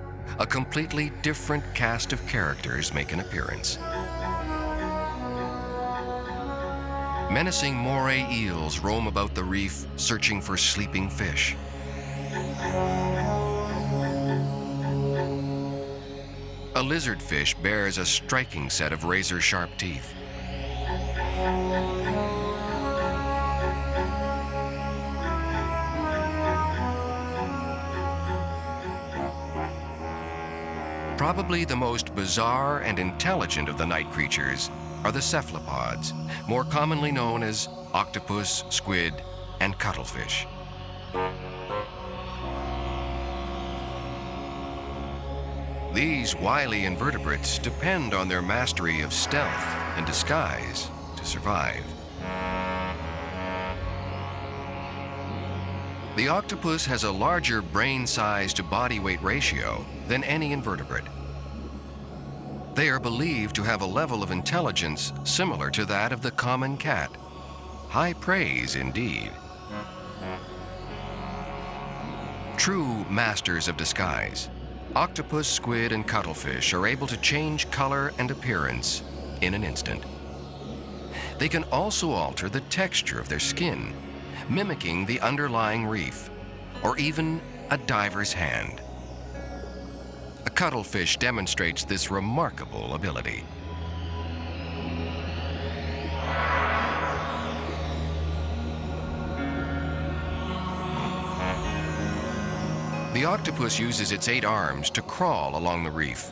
a completely different cast of characters make an appearance. Menacing moray eels roam about the reef, searching for sleeping fish. A lizardfish bears a striking set of razor-sharp teeth. Probably the most bizarre and intelligent of the night creatures are the cephalopods, more commonly known as octopus, squid, and cuttlefish. These wily invertebrates depend on their mastery of stealth and disguise to survive. The octopus has a larger brain size to body weight ratio than any invertebrate. They are believed to have a level of intelligence similar to that of the common cat. High praise indeed. True masters of disguise, octopus, squid, and cuttlefish are able to change color and appearance in an instant. They can also alter the texture of their skin, mimicking the underlying reef, or even a diver's hand. A cuttlefish demonstrates this remarkable ability. The octopus uses its 8 arms to crawl along the reef,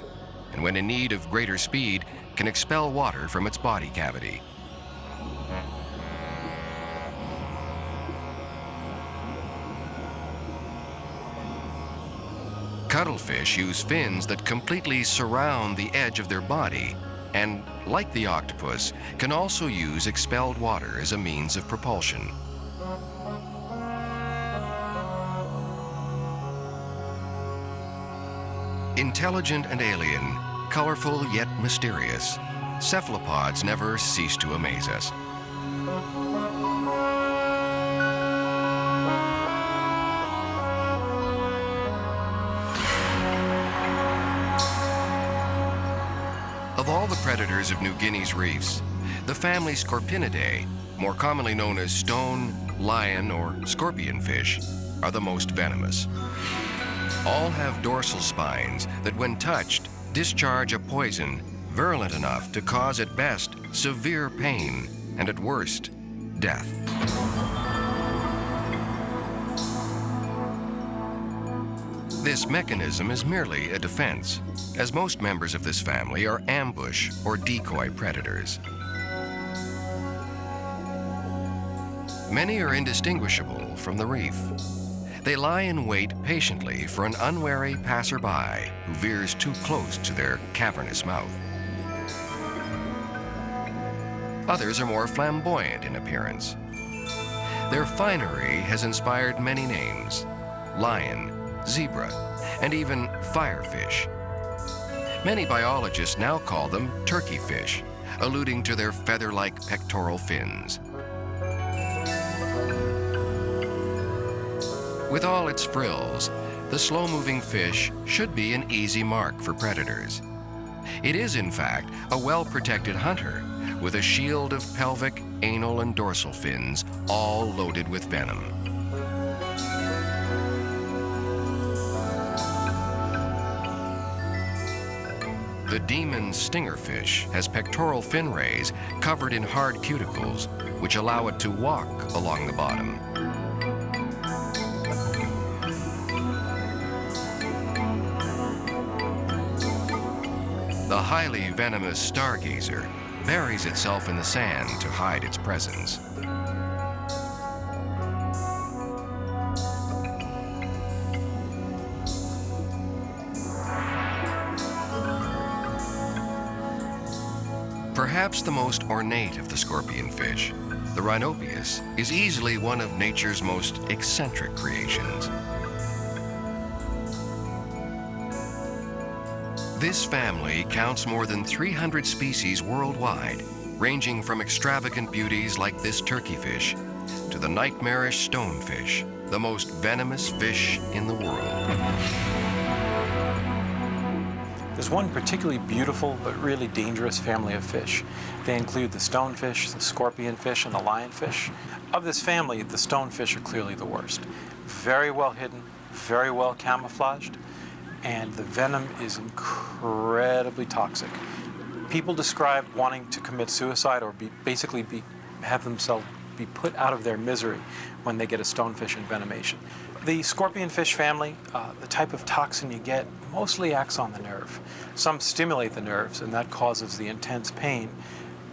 and when in need of greater speed, can expel water from its body cavity. Cuttlefish use fins that completely surround the edge of their body and, like the octopus, can also use expelled water as a means of propulsion. Intelligent and alien, colorful yet mysterious, cephalopods never cease to amaze us. Of all the predators of New Guinea's reefs, the family Scorpinidae, more commonly known as stone, lion, or scorpion fish, are the most venomous. All have dorsal spines that, when touched, discharge a poison virulent enough to cause at best severe pain and at worst death. This mechanism is merely a defense, as most members of this family are ambush or decoy predators. Many are indistinguishable from the reef. They lie in wait patiently for an unwary passerby who veers too close to their cavernous mouth. Others are more flamboyant in appearance. Their finery has inspired many names: lion, zebra, and even firefish. Many biologists now call them turkey fish, alluding to their feather-like pectoral fins. With all its frills, the slow-moving fish should be an easy mark for predators. It is, in fact, a well-protected hunter, with a shield of pelvic, anal, and dorsal fins, all loaded with venom. The demon stingerfish has pectoral fin rays covered in hard cuticles, which allow it to walk along the bottom. The highly venomous stargazer buries itself in the sand to hide its presence. Perhaps the most ornate of the scorpion fish, the Rhinopius, is easily one of nature's most eccentric creations. This family counts more than 300 species worldwide, ranging from extravagant beauties like this turkeyfish to the nightmarish stonefish, the most venomous fish in the world. There's one particularly beautiful but really dangerous family of fish. They include the stonefish, the scorpionfish, and the lionfish. Of this family, the stonefish are clearly the worst. Very well hidden, very well camouflaged, and the venom is incredibly toxic. People describe wanting to commit suicide or have themselves be put out of their misery when they get a stonefish envenomation. The scorpionfish family, the type of toxin you get, mostly acts on the nerve. Some stimulate the nerves, and that causes the intense pain.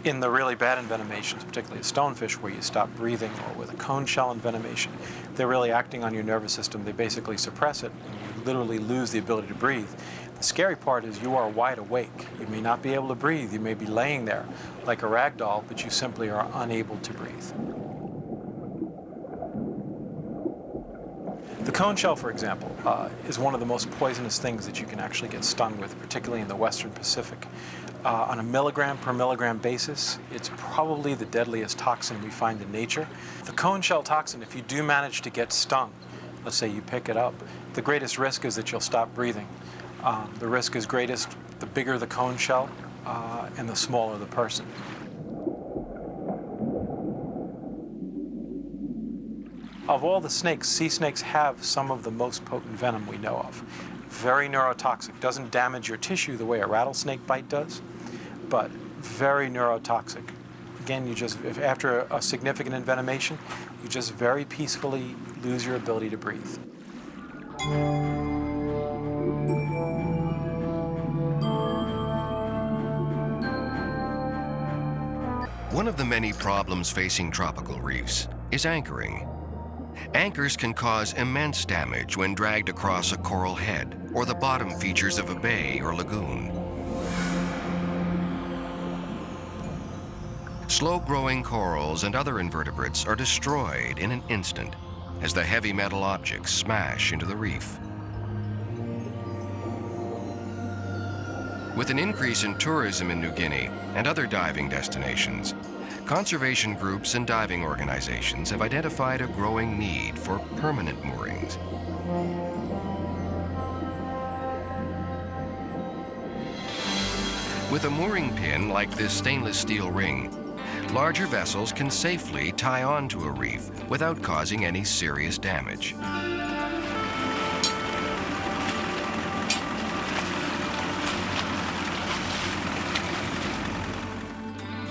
In the really bad envenomations, particularly a stonefish where you stop breathing, or with a cone shell envenomation, they're really acting on your nervous system. They basically suppress it, and you literally lose the ability to breathe. The scary part is you are wide awake. You may not be able to breathe. You may be laying there like a rag doll, but you simply are unable to breathe. The cone shell, for example, is one of the most poisonous things that you can actually get stung with, particularly in the Western Pacific. On a milligram per milligram basis, it's probably the deadliest toxin we find in nature. The cone shell toxin, if you do manage to get stung, let's say you pick it up, the greatest risk is that you'll stop breathing. The risk is greatest the bigger the cone shell and the smaller the person. Of all the snakes, sea snakes have some of the most potent venom we know of. Very neurotoxic. Doesn't damage your tissue the way a rattlesnake bite does, but very neurotoxic. Again, if after a significant envenomation, you just very peacefully lose your ability to breathe. One of the many problems facing tropical reefs is anchoring. Anchors can cause immense damage when dragged across a coral head or the bottom features of a bay or lagoon. Slow-growing corals and other invertebrates are destroyed in an instant as the heavy metal objects smash into the reef. With an increase in tourism in New Guinea and other diving destinations, conservation groups and diving organizations have identified a growing need for permanent moorings. With a mooring pin like this stainless steel ring, larger vessels can safely tie on to a reef without causing any serious damage.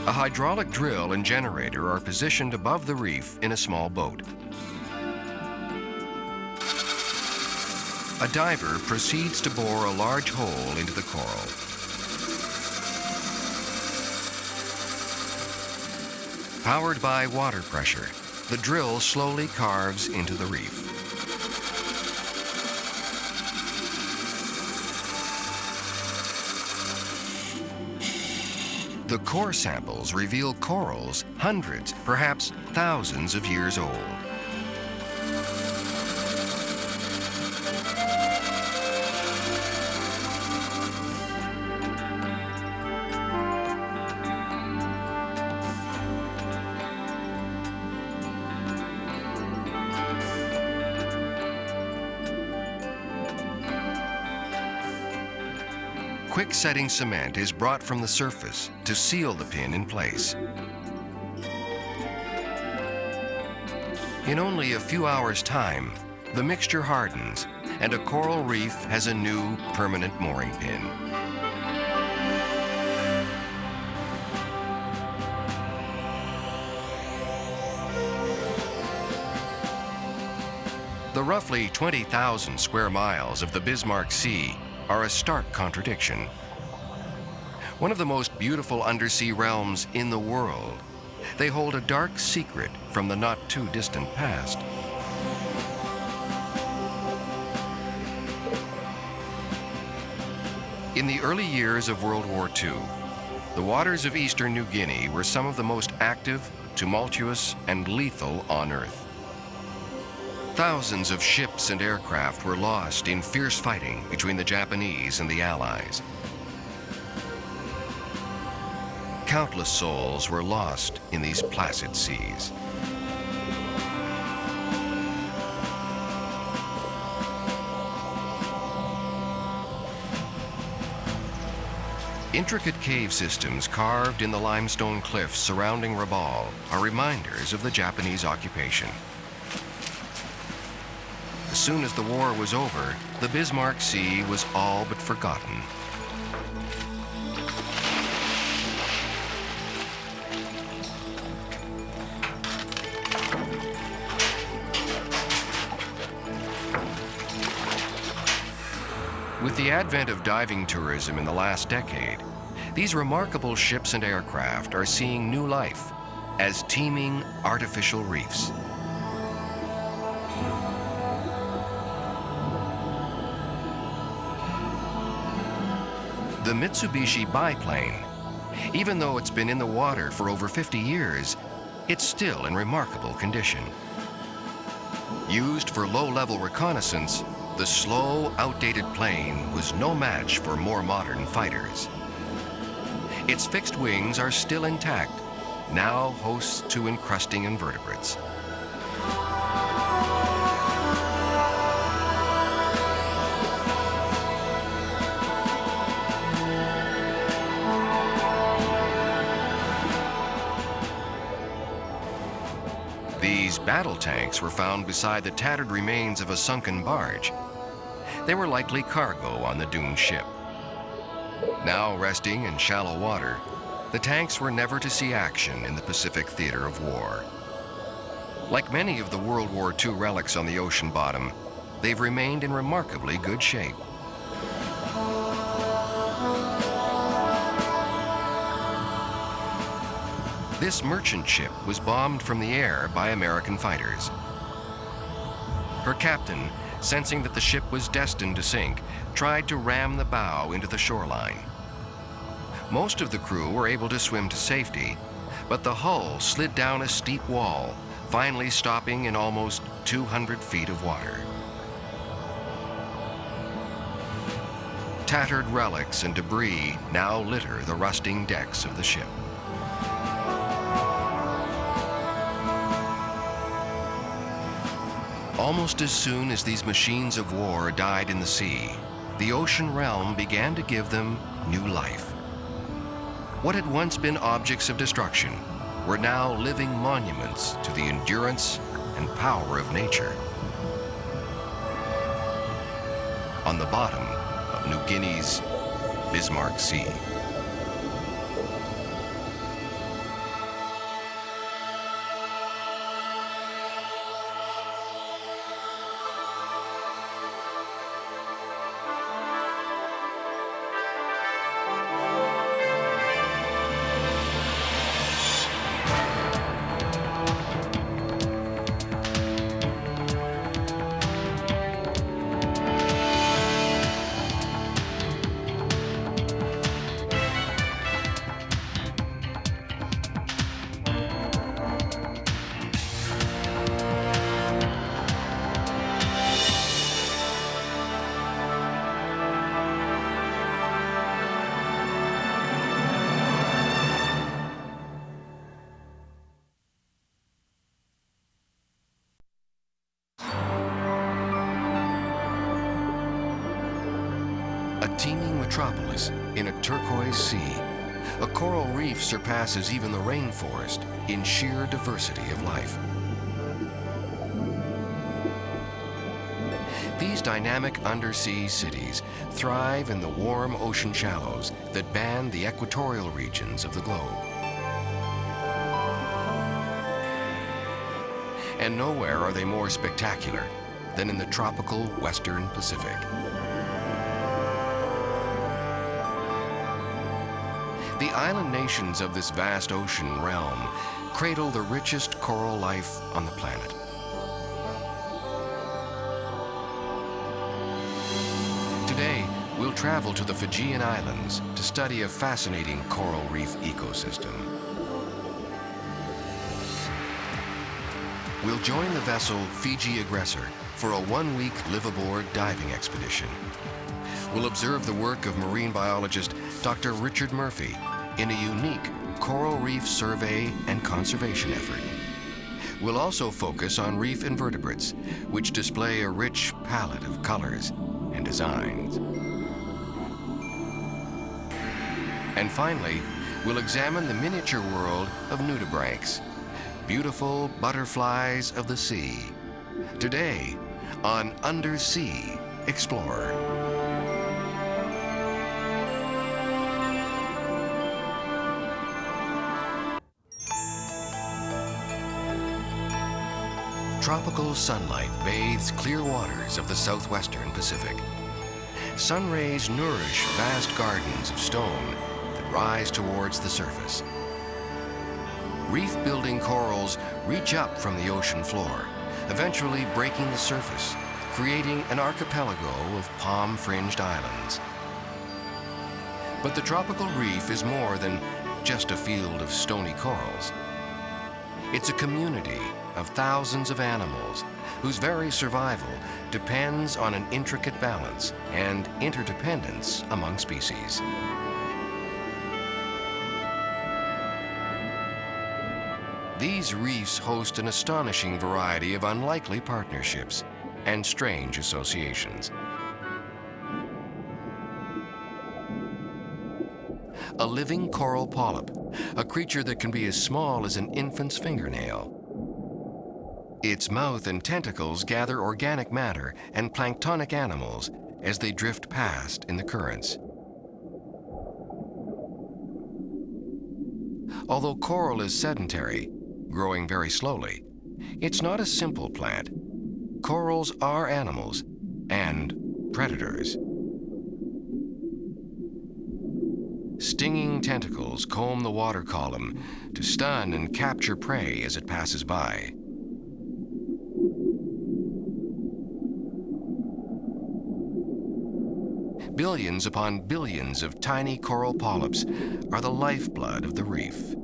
A hydraulic drill and generator are positioned above the reef in a small boat. A diver proceeds to bore a large hole into the coral. Powered by water pressure, the drill slowly carves into the reef. The core samples reveal corals hundreds, perhaps thousands of years old. Quick-setting cement is brought from the surface to seal the pin in place. In only a few hours' time, the mixture hardens and a coral reef has a new permanent mooring pin. The roughly 20,000 square miles of the Bismarck Sea are a stark contradiction. One of the most beautiful undersea realms in the world, they hold a dark secret from the not too distant past. In the early years of World War II, the waters of eastern New Guinea were some of the most active, tumultuous, and lethal on Earth. Thousands of ships and aircraft were lost in fierce fighting between the Japanese and the Allies. Countless souls were lost in these placid seas. Intricate cave systems carved in the limestone cliffs surrounding Rabaul are reminders of the Japanese occupation. As soon as the war was over, the Bismarck Sea was all but forgotten. With the advent of diving tourism in the last decade, these remarkable ships and aircraft are seeing new life as teeming artificial reefs. The Mitsubishi biplane, even though it's been in the water for over 50 years, it's still in remarkable condition. Used for low-level reconnaissance, the slow, outdated plane was no match for more modern fighters. Its fixed wings are still intact, now hosts to encrusting invertebrates. These battle tanks were found beside the tattered remains of a sunken barge. They were likely cargo on the doomed ship. Now resting in shallow water, the tanks were never to see action in the Pacific theater of war. Like many of the World War II relics on the ocean bottom, they've remained in remarkably good shape. This merchant ship was bombed from the air by American fighters. Her captain, sensing that the ship was destined to sink, tried to ram the bow into the shoreline. Most of the crew were able to swim to safety, but the hull slid down a steep wall, finally stopping in almost 200 feet of water. Tattered relics and debris now litter the rusting decks of the ship. Almost as soon as these machines of war died in the sea, the ocean realm began to give them new life. What had once been objects of destruction were now living monuments to the endurance and power of nature. On the bottom of New Guinea's Bismarck Sea. A teeming metropolis in a turquoise sea, a coral reef surpasses even the rainforest in sheer diversity of life. These dynamic undersea cities thrive in the warm ocean shallows that band the equatorial regions of the globe. And nowhere are they more spectacular than in the tropical Western Pacific. The island nations of this vast ocean realm cradle the richest coral life on the planet. Today, we'll travel to the Fijian Islands to study a fascinating coral reef ecosystem. We'll join the vessel Fiji Aggressor for a one-week live-aboard diving expedition. We'll observe the work of marine biologist Dr. Richard Murphy in a unique coral reef survey and conservation effort. We'll also focus on reef invertebrates, which display a rich palette of colors and designs. And finally, we'll examine the miniature world of nudibranchs, beautiful butterflies of the sea. Today, on Undersea Explorer. Tropical sunlight bathes clear waters of the southwestern Pacific. Sun rays nourish vast gardens of stone that rise towards the surface. Reef-building corals reach up from the ocean floor, eventually breaking the surface, creating an archipelago of palm-fringed islands. But the tropical reef is more than just a field of stony corals. It's a community of thousands of animals whose very survival depends on an intricate balance and interdependence among species. These reefs host an astonishing variety of unlikely partnerships and strange associations. A living coral polyp, a creature that can be as small as an infant's fingernail. Its mouth and tentacles gather organic matter and planktonic animals as they drift past in the currents. Although coral is sedentary, growing very slowly, it's not a simple plant. Corals are animals and predators. Stinging tentacles comb the water column to stun and capture prey as it passes by. Billions upon billions of tiny coral polyps are the lifeblood of the reef.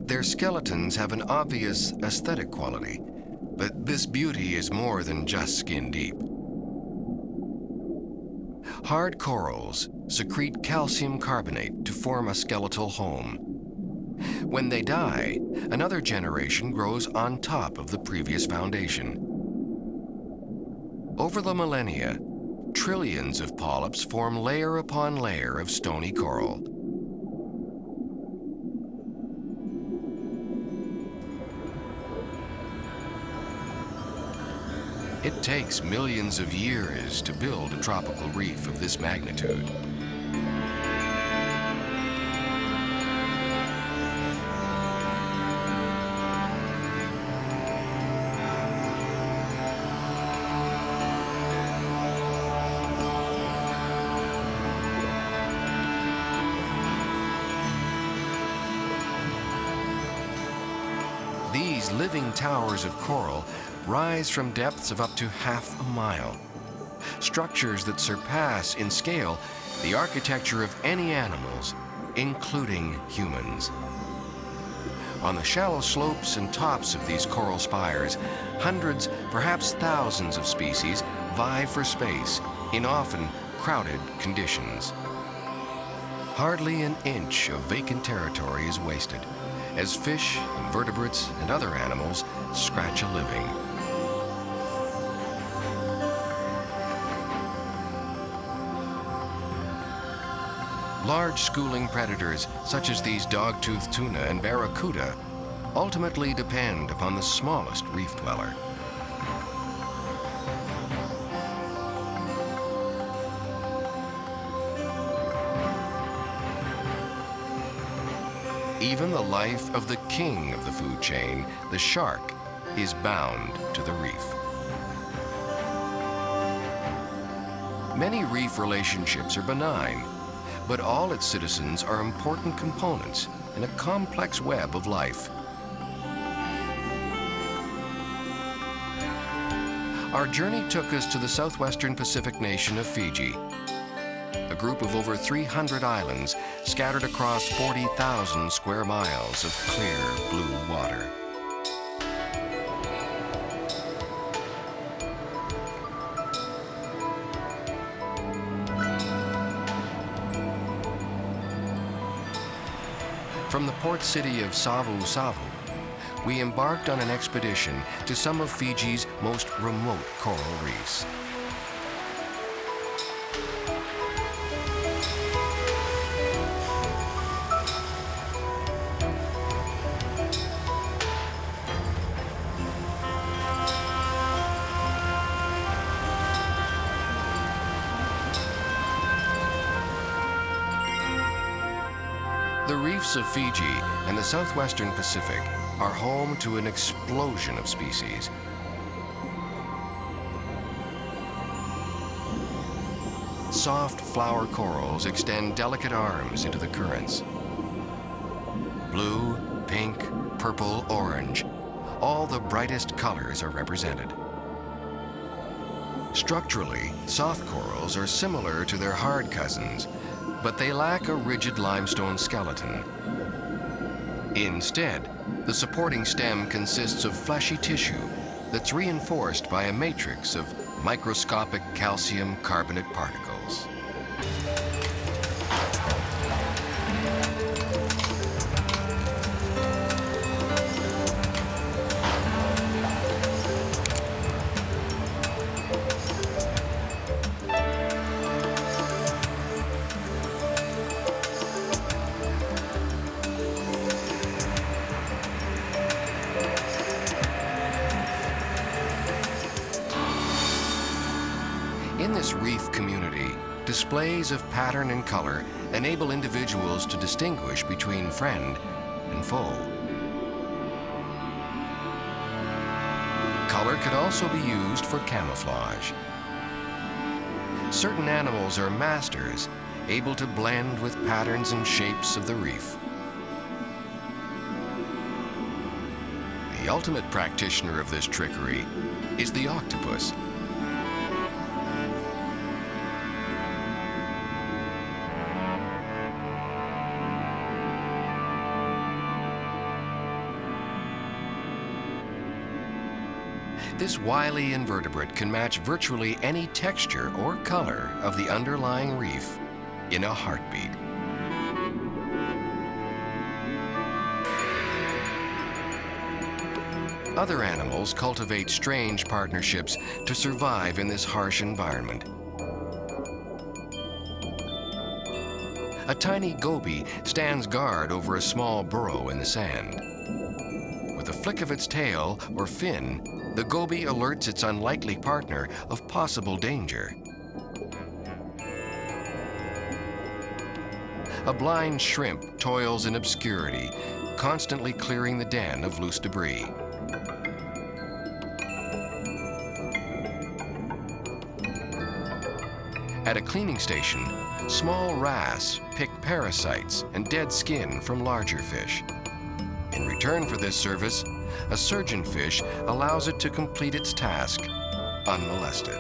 Their skeletons have an obvious aesthetic quality. But this beauty is more than just skin deep. Hard corals secrete calcium carbonate to form a skeletal home. When they die, another generation grows on top of the previous foundation. Over the millennia, trillions of polyps form layer upon layer of stony coral. It takes millions of years to build a tropical reef of this magnitude. These living towers of coral rise from depths of up to half a mile. Structures that surpass in scale the architecture of any animals, including humans. On the shallow slopes and tops of these coral spires, hundreds, perhaps thousands of species vie for space in often crowded conditions. Hardly an inch of vacant territory is wasted as fish, invertebrates, and other animals scratch a living. Large schooling predators, such as these dog-toothed tuna and barracuda, ultimately depend upon the smallest reef dweller. Even the life of the king of the food chain, the shark, is bound to the reef. Many reef relationships are benign, but all its citizens are important components in a complex web of life. Our journey took us to the southwestern Pacific nation of Fiji, a group of over 300 islands scattered across 40,000 square miles of clear blue water. From the port city of Savu Savu, we embarked on an expedition to some of Fiji's most remote coral reefs. The reefs of Fiji and the southwestern Pacific are home to an explosion of species. Soft flower corals extend delicate arms into the currents. Blue, pink, purple, orange, all the brightest colors are represented. Structurally, soft corals are similar to their hard cousins, but they lack a rigid limestone skeleton. Instead, the supporting stem consists of fleshy tissue that's reinforced by a matrix of microscopic calcium carbonate particles. In this reef community, displays of pattern and color enable individuals to distinguish between friend and foe. Color can also be used for camouflage. Certain animals are masters, able to blend with patterns and shapes of the reef. The ultimate practitioner of this trickery is the octopus. This wily invertebrate can match virtually any texture or color of the underlying reef in a heartbeat. Other animals cultivate strange partnerships to survive in this harsh environment. A tiny goby stands guard over a small burrow in the sand. With a flick of its tail or fin, the goby alerts its unlikely partner of possible danger. A blind shrimp toils in obscurity, constantly clearing the den of loose debris. At a cleaning station, small wrasse pick parasites and dead skin from larger fish. In return for this service, a surgeonfish allows it to complete its task unmolested.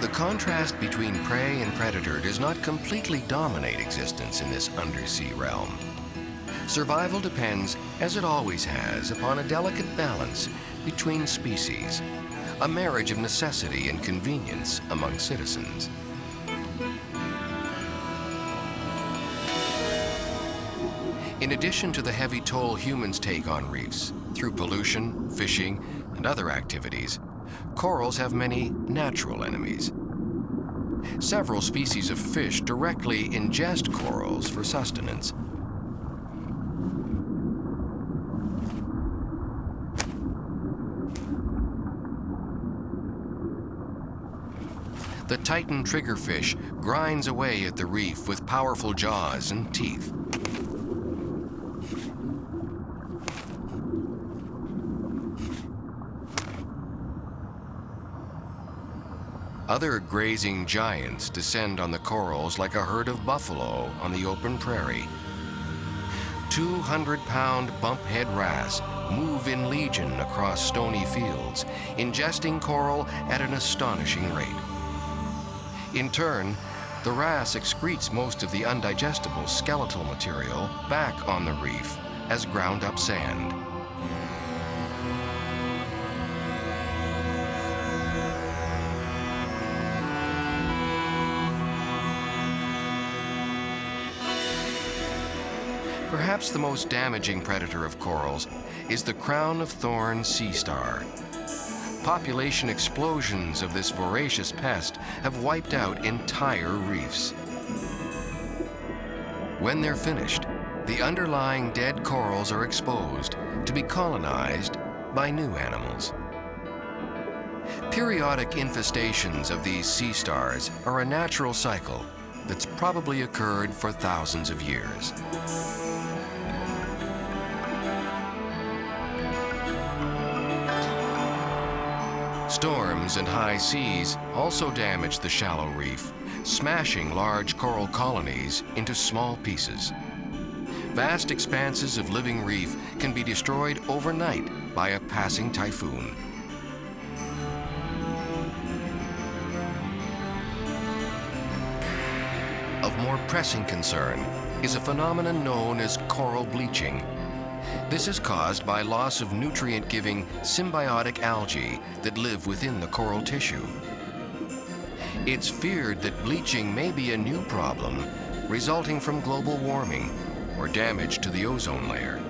The contrast between prey and predator does not completely dominate existence in this undersea realm. Survival depends, as it always has, upon a delicate balance between species, a marriage of necessity and convenience among citizens. In addition to the heavy toll humans take on reefs through pollution, fishing, and other activities, corals have many natural enemies. Several species of fish directly ingest corals for sustenance. The Titan triggerfish grinds away at the reef with powerful jaws and teeth. Other grazing giants descend on the corals like a herd of buffalo on the open prairie. 200-pound bumphead wrasse move in legion across stony fields, ingesting coral at an astonishing rate. In turn, the wrasse excretes most of the undigestible skeletal material back on the reef as ground-up sand. Perhaps the most damaging predator of corals is the crown-of-thorn sea star. Population explosions of this voracious pest have wiped out entire reefs. When they're finished, the underlying dead corals are exposed to be colonized by new animals. Periodic infestations of these sea stars are a natural cycle that's probably occurred for thousands of years. Storms and high seas also damage the shallow reef, smashing large coral colonies into small pieces. Vast expanses of living reef can be destroyed overnight by a passing typhoon. Of more pressing concern is a phenomenon known as coral bleaching. This is caused by loss of nutrient-giving symbiotic algae that live within the coral tissue. It's feared that bleaching may be a new problem resulting from global warming or damage to the ozone layer.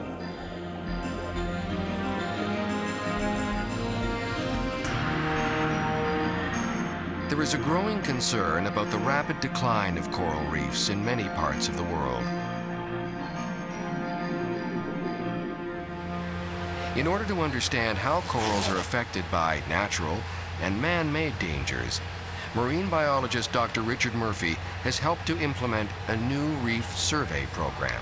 There is a growing concern about the rapid decline of coral reefs in many parts of the world. In order to understand how corals are affected by natural and man-made dangers, marine biologist Dr. Richard Murphy has helped to implement a new reef survey program.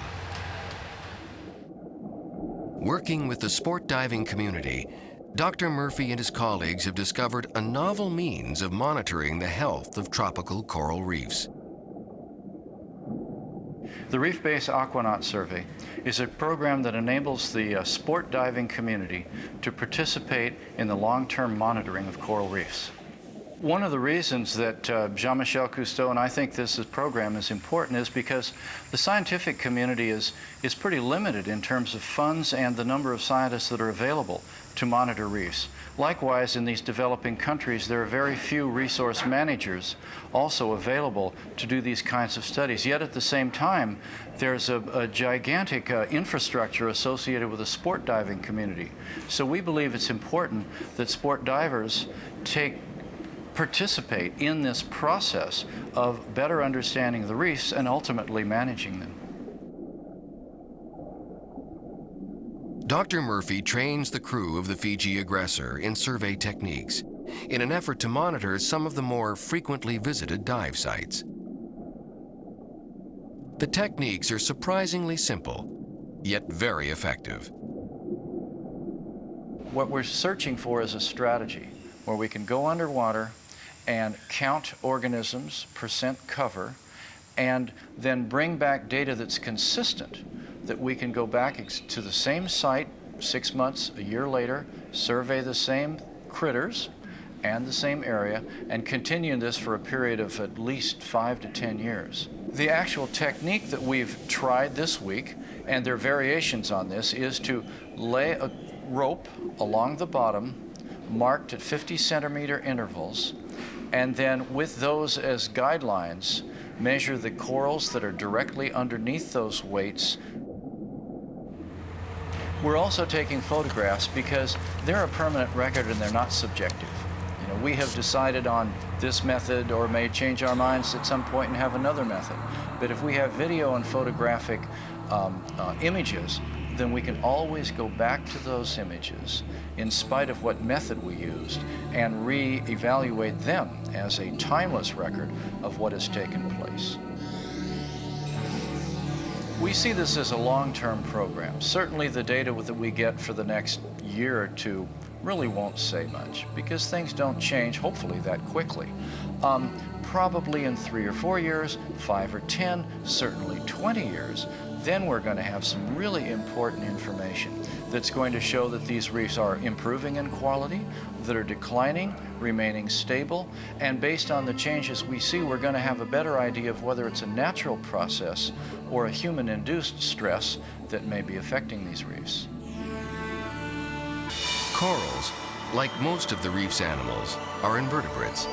Working with the sport diving community, Dr. Murphy and his colleagues have discovered a novel means of monitoring the health of tropical coral reefs. The Reef-Based Aquanaut Survey is a program that enables the sport diving community to participate in the long-term monitoring of coral reefs. One of the reasons that Jean-Michel Cousteau and I think this program is important is because the scientific community is pretty limited in terms of funds and the number of scientists that are available to monitor reefs. Likewise, in these developing countries, there are very few resource managers also available to do these kinds of studies. Yet at the same time, there's a gigantic infrastructure associated with the sport diving community. So we believe it's important that sport divers participate in this process of better understanding the reefs and ultimately managing them. Dr. Murphy trains the crew of the Fiji Aggressor in survey techniques in an effort to monitor some of the more frequently visited dive sites. The techniques are surprisingly simple, yet very effective. What we're searching for is a strategy where we can go underwater and count organisms, percent cover, and then bring back data that's consistent, that we can go back to the same site 6 months, a year later, survey the same critters and the same area, and continue this for a period of at least 5 to 10 years. The actual technique that we've tried this week, and there are variations on this, is to lay a rope along the bottom, marked at 50-centimeter intervals, and then with those as guidelines, measure the corals that are directly underneath those weights. We're also taking photographs because they're a permanent record and they're not subjective. You know, we have decided on this method or may change our minds at some point and have another method. But if we have video and photographic images, then we can always go back to those images in spite of what method we used and re-evaluate them as a timeless record of what has taken place. We see this as a long-term program. Certainly the data that we get for the next year or two really won't say much because things don't change, hopefully, that quickly. Probably in 3 or 4 years, 5 or 10, certainly 20 years, then we're going to have some really important information that's going to show that these reefs are improving in quality, that are declining, remaining stable, and based on the changes we see, we're going to have a better idea of whether it's a natural process or a human-induced stress that may be affecting these reefs. Corals, like most of the reef's animals, are invertebrates.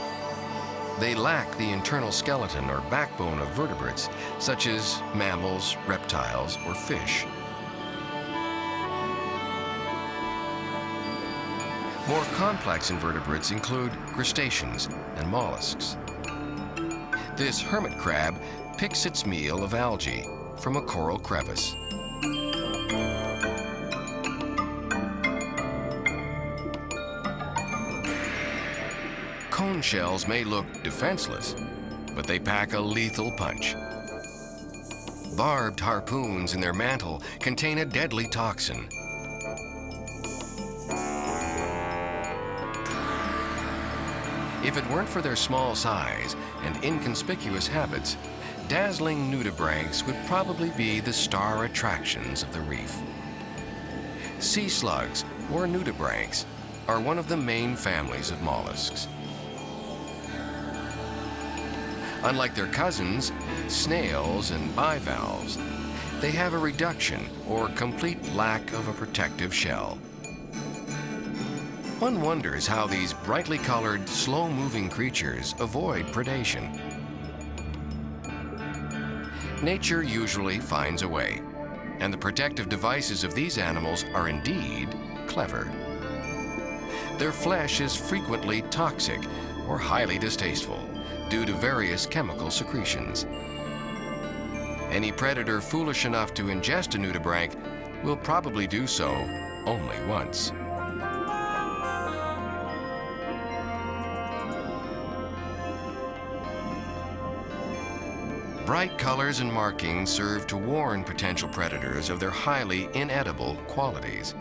They lack the internal skeleton or backbone of vertebrates, such as mammals, reptiles, or fish. More complex invertebrates include crustaceans and mollusks. This hermit crab picks its meal of algae from a coral crevice. Cone shells may look defenseless, but they pack a lethal punch. Barbed harpoons in their mantle contain a deadly toxin. If it weren't for their small size and inconspicuous habits, dazzling nudibranchs would probably be the star attractions of the reef. Sea slugs, or nudibranchs, are one of the main families of mollusks. Unlike their cousins, snails and bivalves, they have a reduction or complete lack of a protective shell. One wonders how these brightly colored, slow-moving creatures avoid predation. Nature usually finds a way, and the protective devices of these animals are indeed clever. Their flesh is frequently toxic or highly distasteful due to various chemical secretions. Any predator foolish enough to ingest a nudibranch will probably do so only once. Bright colors and markings serve to warn potential predators of their highly inedible qualities.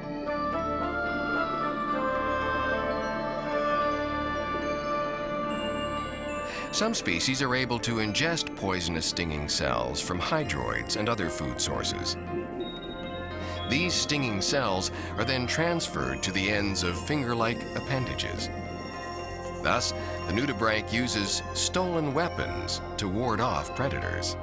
Some species are able to ingest poisonous stinging cells from hydroids and other food sources. These stinging cells are then transferred to the ends of finger-like appendages. Thus, the nudibranch uses stolen weapons to ward off predators.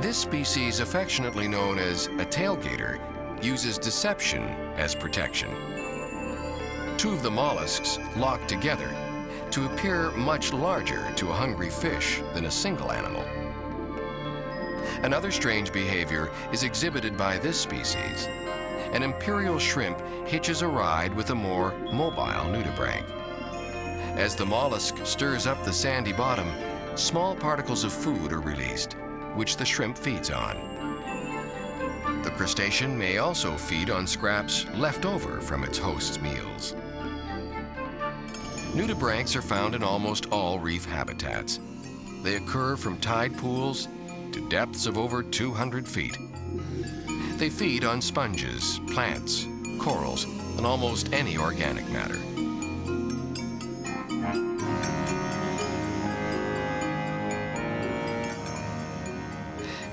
This species, affectionately known as a tailgater, uses deception as protection. Two of the mollusks lock together to appear much larger to a hungry fish than a single animal. Another strange behavior is exhibited by this species. An imperial shrimp hitches a ride with a more mobile nudibranch. As the mollusk stirs up the sandy bottom, small particles of food are released, which the shrimp feeds on. The crustacean may also feed on scraps left over from its host's meals. Nudibranchs are found in almost all reef habitats. They occur from tide pools to depths of over 200 feet. They feed on sponges, plants, corals, and almost any organic matter.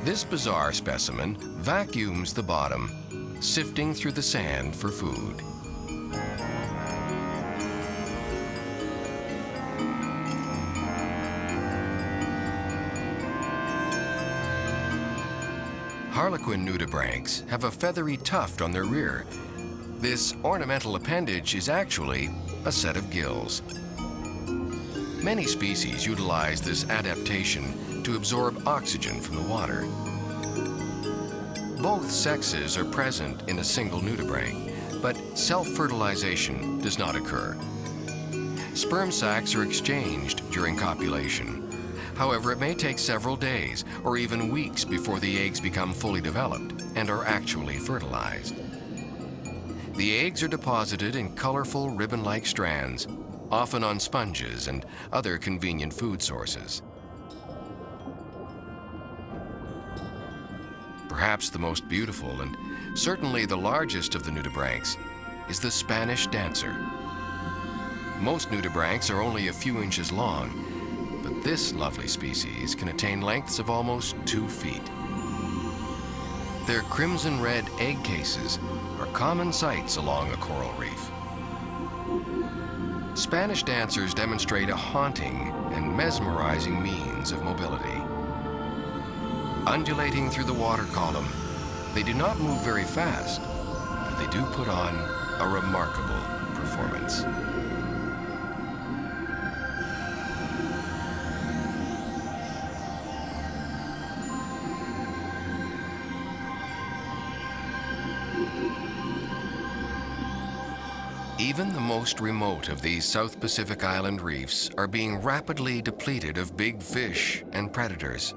This bizarre specimen vacuums the bottom, sifting through the sand for food. Harlequin nudibranchs have a feathery tuft on their rear. This ornamental appendage is actually a set of gills. Many species utilize this adaptation to absorb oxygen from the water. Both sexes are present in a single nudibranch, but self-fertilization does not occur. Sperm sacs are exchanged during copulation. However, it may take several days or even weeks before the eggs become fully developed and are actually fertilized. The eggs are deposited in colorful ribbon-like strands, often on sponges and other convenient food sources. Perhaps the most beautiful and certainly the largest of the nudibranchs is the Spanish dancer. Most nudibranchs are only a few inches long, but this lovely species can attain lengths of almost 2 feet. Their crimson-red egg cases are common sights along a coral reef. Spanish dancers demonstrate a haunting and mesmerizing means of mobility. Undulating through the water column, they do not move very fast, but they do put on a remarkable performance. Even the most remote of these South Pacific Island reefs are being rapidly depleted of big fish and predators.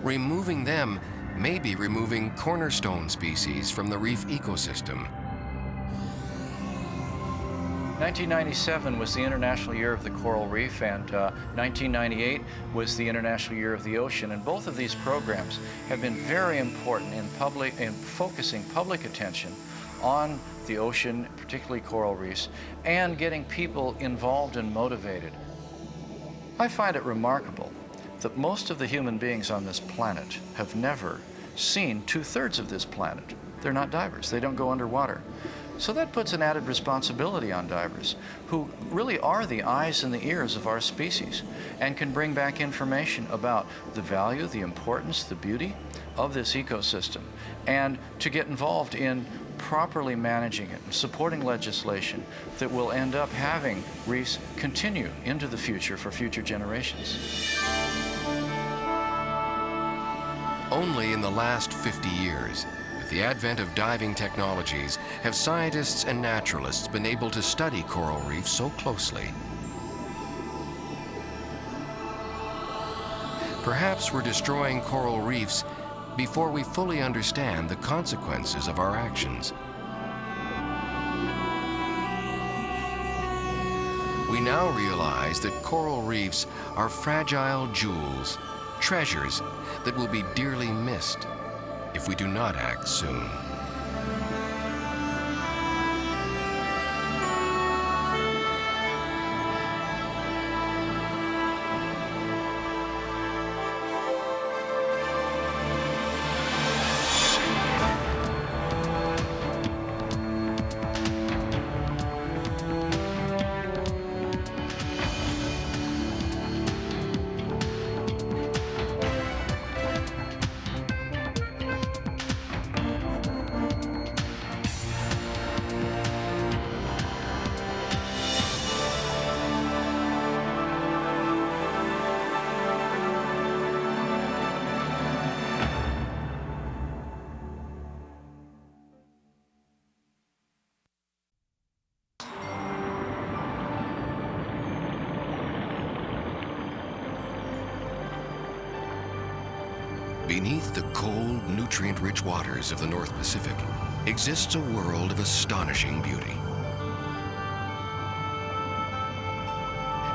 Removing them may be removing cornerstone species from the reef ecosystem. 1997 was the International Year of the Coral Reef, and 1998 was the International Year of the Ocean. And both of these programs have been very important in focusing public attention on the ocean, particularly coral reefs, and getting people involved and motivated. I find it remarkable that most of the human beings on this planet have never seen 2/3 of this planet. They're not divers. They don't go underwater. So that puts an added responsibility on divers, who really are the eyes and the ears of our species and can bring back information about the value, the importance, the beauty of this ecosystem, and to get involved in properly managing it and supporting legislation that will end up having reefs continue into the future for future generations. Only in the last 50 years, with the advent of diving technologies, have scientists and naturalists been able to study coral reefs so closely. Perhaps we're destroying coral reefs before we fully understand the consequences of our actions. We now realize that coral reefs are fragile jewels, treasures that will be dearly missed if we do not act soon. Beneath the cold, nutrient-rich waters of the North Pacific exists a world of astonishing beauty.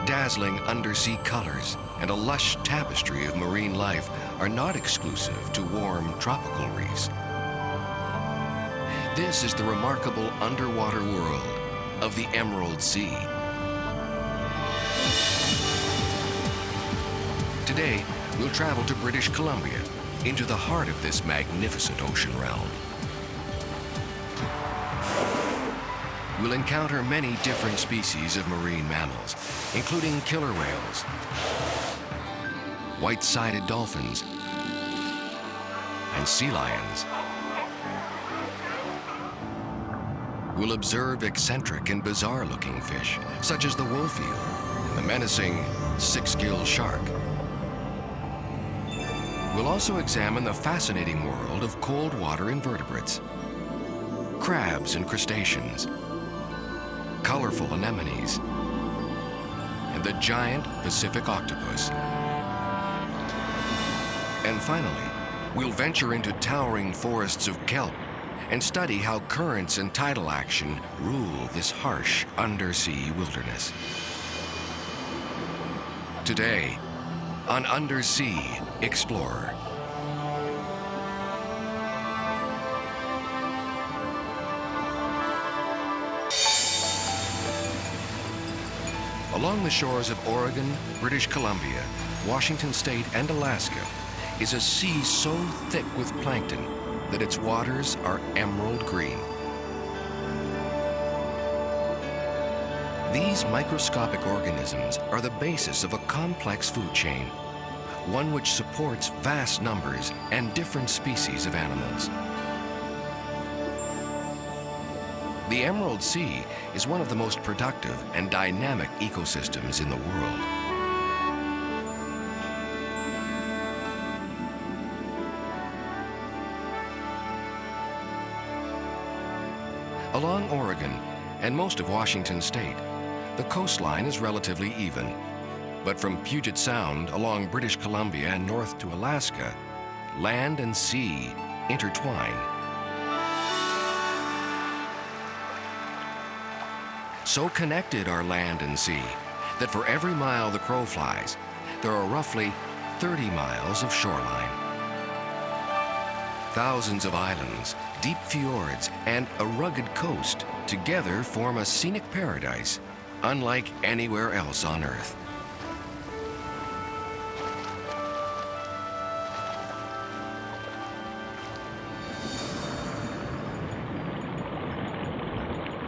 Dazzling undersea colors and a lush tapestry of marine life are not exclusive to warm tropical reefs. This is the remarkable underwater world of the Emerald Sea. Today, we'll travel to British Columbia, into the heart of this magnificent ocean realm. We'll encounter many different species of marine mammals, including killer whales, white-sided dolphins, and sea lions. We'll observe eccentric and bizarre-looking fish, such as the wolf eel and the menacing six-gill shark. We'll also examine the fascinating world of cold water invertebrates, crabs and crustaceans, colorful anemones, and the giant Pacific octopus. And finally, we'll venture into towering forests of kelp and study how currents and tidal action rule this harsh undersea wilderness. Today, on Undersea Explorer. Along the shores of Oregon, British Columbia, Washington State, and Alaska is a sea so thick with plankton that its waters are emerald green. These microscopic organisms are the basis of a complex food chain, one which supports vast numbers and different species of animals. The Emerald Sea is one of the most productive and dynamic ecosystems in the world. Along Oregon and most of Washington State, the coastline is relatively even. But from Puget Sound along British Columbia and north to Alaska, land and sea intertwine. So connected are land and sea that for every mile the crow flies, there are roughly 30 miles of shoreline. Thousands of islands, deep fjords, and a rugged coast together form a scenic paradise unlike anywhere else on Earth.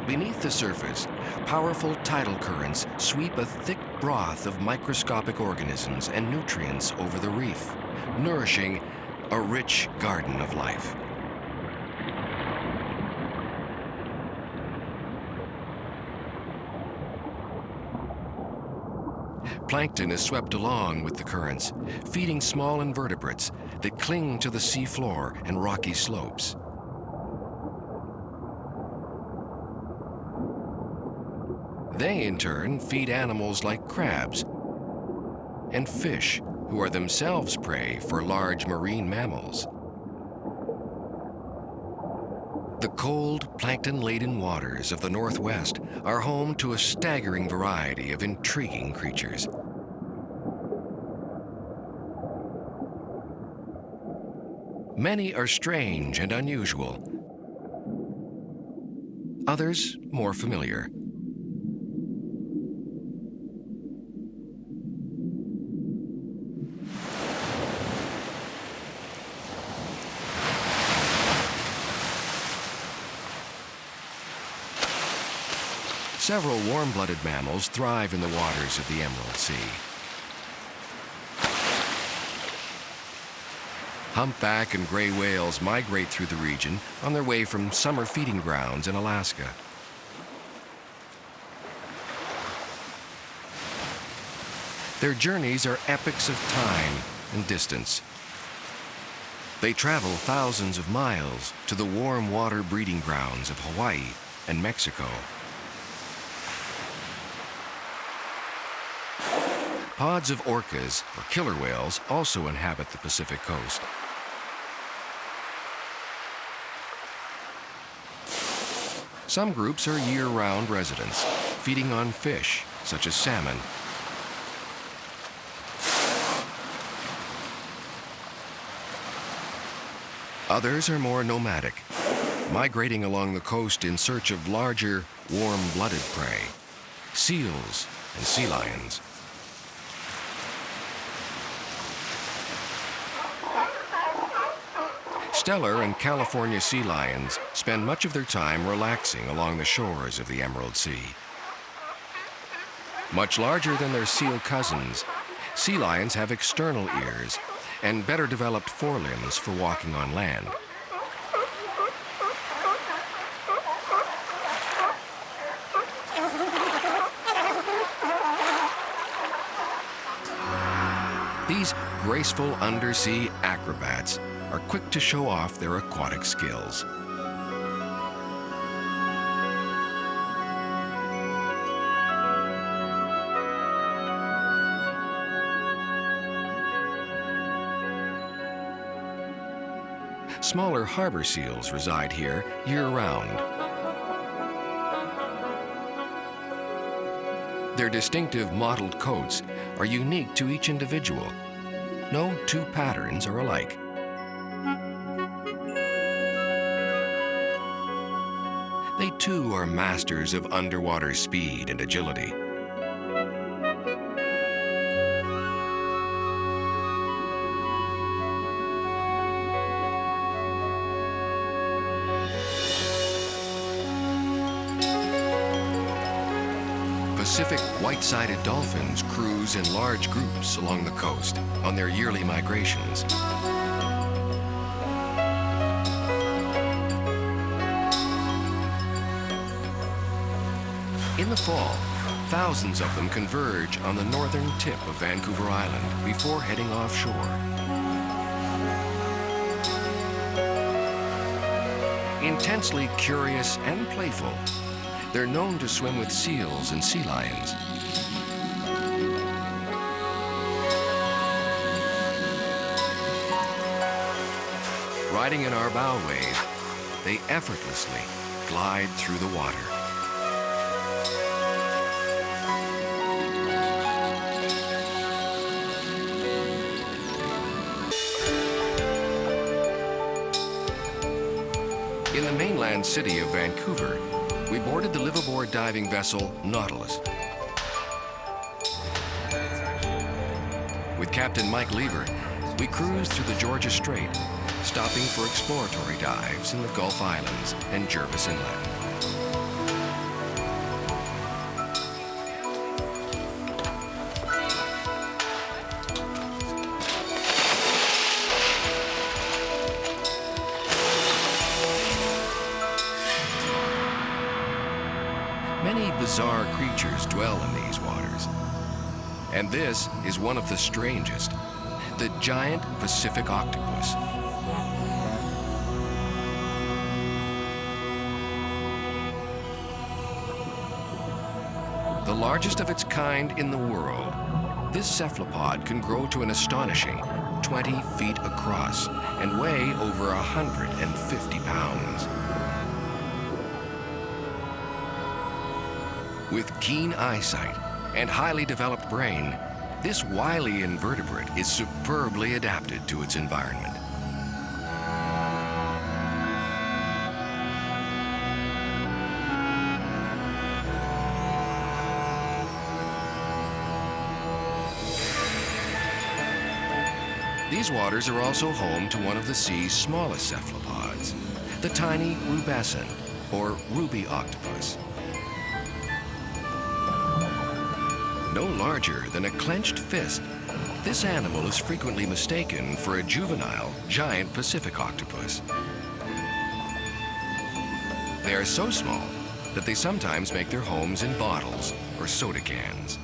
Beneath the surface, powerful tidal currents sweep a thick broth of microscopic organisms and nutrients over the reef, nourishing a rich garden of life. Plankton is swept along with the currents, feeding small invertebrates that cling to the sea floor and rocky slopes. They, in turn, feed animals like crabs and fish, who are themselves prey for large marine mammals. The cold, plankton-laden waters of the Northwest are home to a staggering variety of intriguing creatures. Many are strange and unusual. Others more familiar. Several warm-blooded mammals thrive in the waters of the Emerald Sea. Humpback and gray whales migrate through the region on their way from summer feeding grounds in Alaska. Their journeys are epics of time and distance. They travel thousands of miles to the warm water breeding grounds of Hawaii and Mexico. Pods of orcas, or killer whales, also inhabit the Pacific coast. Some groups are year-round residents, feeding on fish, such as salmon. Others are more nomadic, migrating along the coast in search of larger, warm-blooded prey, seals and sea lions. Stellar and California sea lions spend much of their time relaxing along the shores of the Emerald Sea. Much larger than their seal cousins, sea lions have external ears and better developed forelimbs for walking on land. These graceful undersea acrobats are quick to show off their aquatic skills. Smaller harbor seals reside here year-round. Their distinctive mottled coats are unique to each individual. No two patterns are alike. They too are masters of underwater speed and agility. Pacific white-sided dolphins cruise in large groups along the coast on their yearly migrations. In the fall, thousands of them converge on the northern tip of Vancouver Island before heading offshore. Intensely curious and playful, they're known to swim with seals and sea lions. Riding in our bow wave, they effortlessly glide through the water. In the mainland city of Vancouver, we boarded the liveaboard diving vessel Nautilus. With Captain Mike Lever, we cruised through the Georgia Strait, stopping for exploratory dives in the Gulf Islands and Jervis Inlet. Many bizarre creatures dwell in these waters, and this is one of the strangest, the giant Pacific octopus. The largest of its kind in the world, this cephalopod can grow to an astonishing 20 feet across and weigh over 150 pounds. With keen eyesight and highly developed brain, this wily invertebrate is superbly adapted to its environment. These waters are also home to one of the sea's smallest cephalopods, the tiny rubescent, or ruby octopus. No larger than a clenched fist, this animal is frequently mistaken for a juvenile giant Pacific octopus. They are so small that they sometimes make their homes in bottles or soda cans.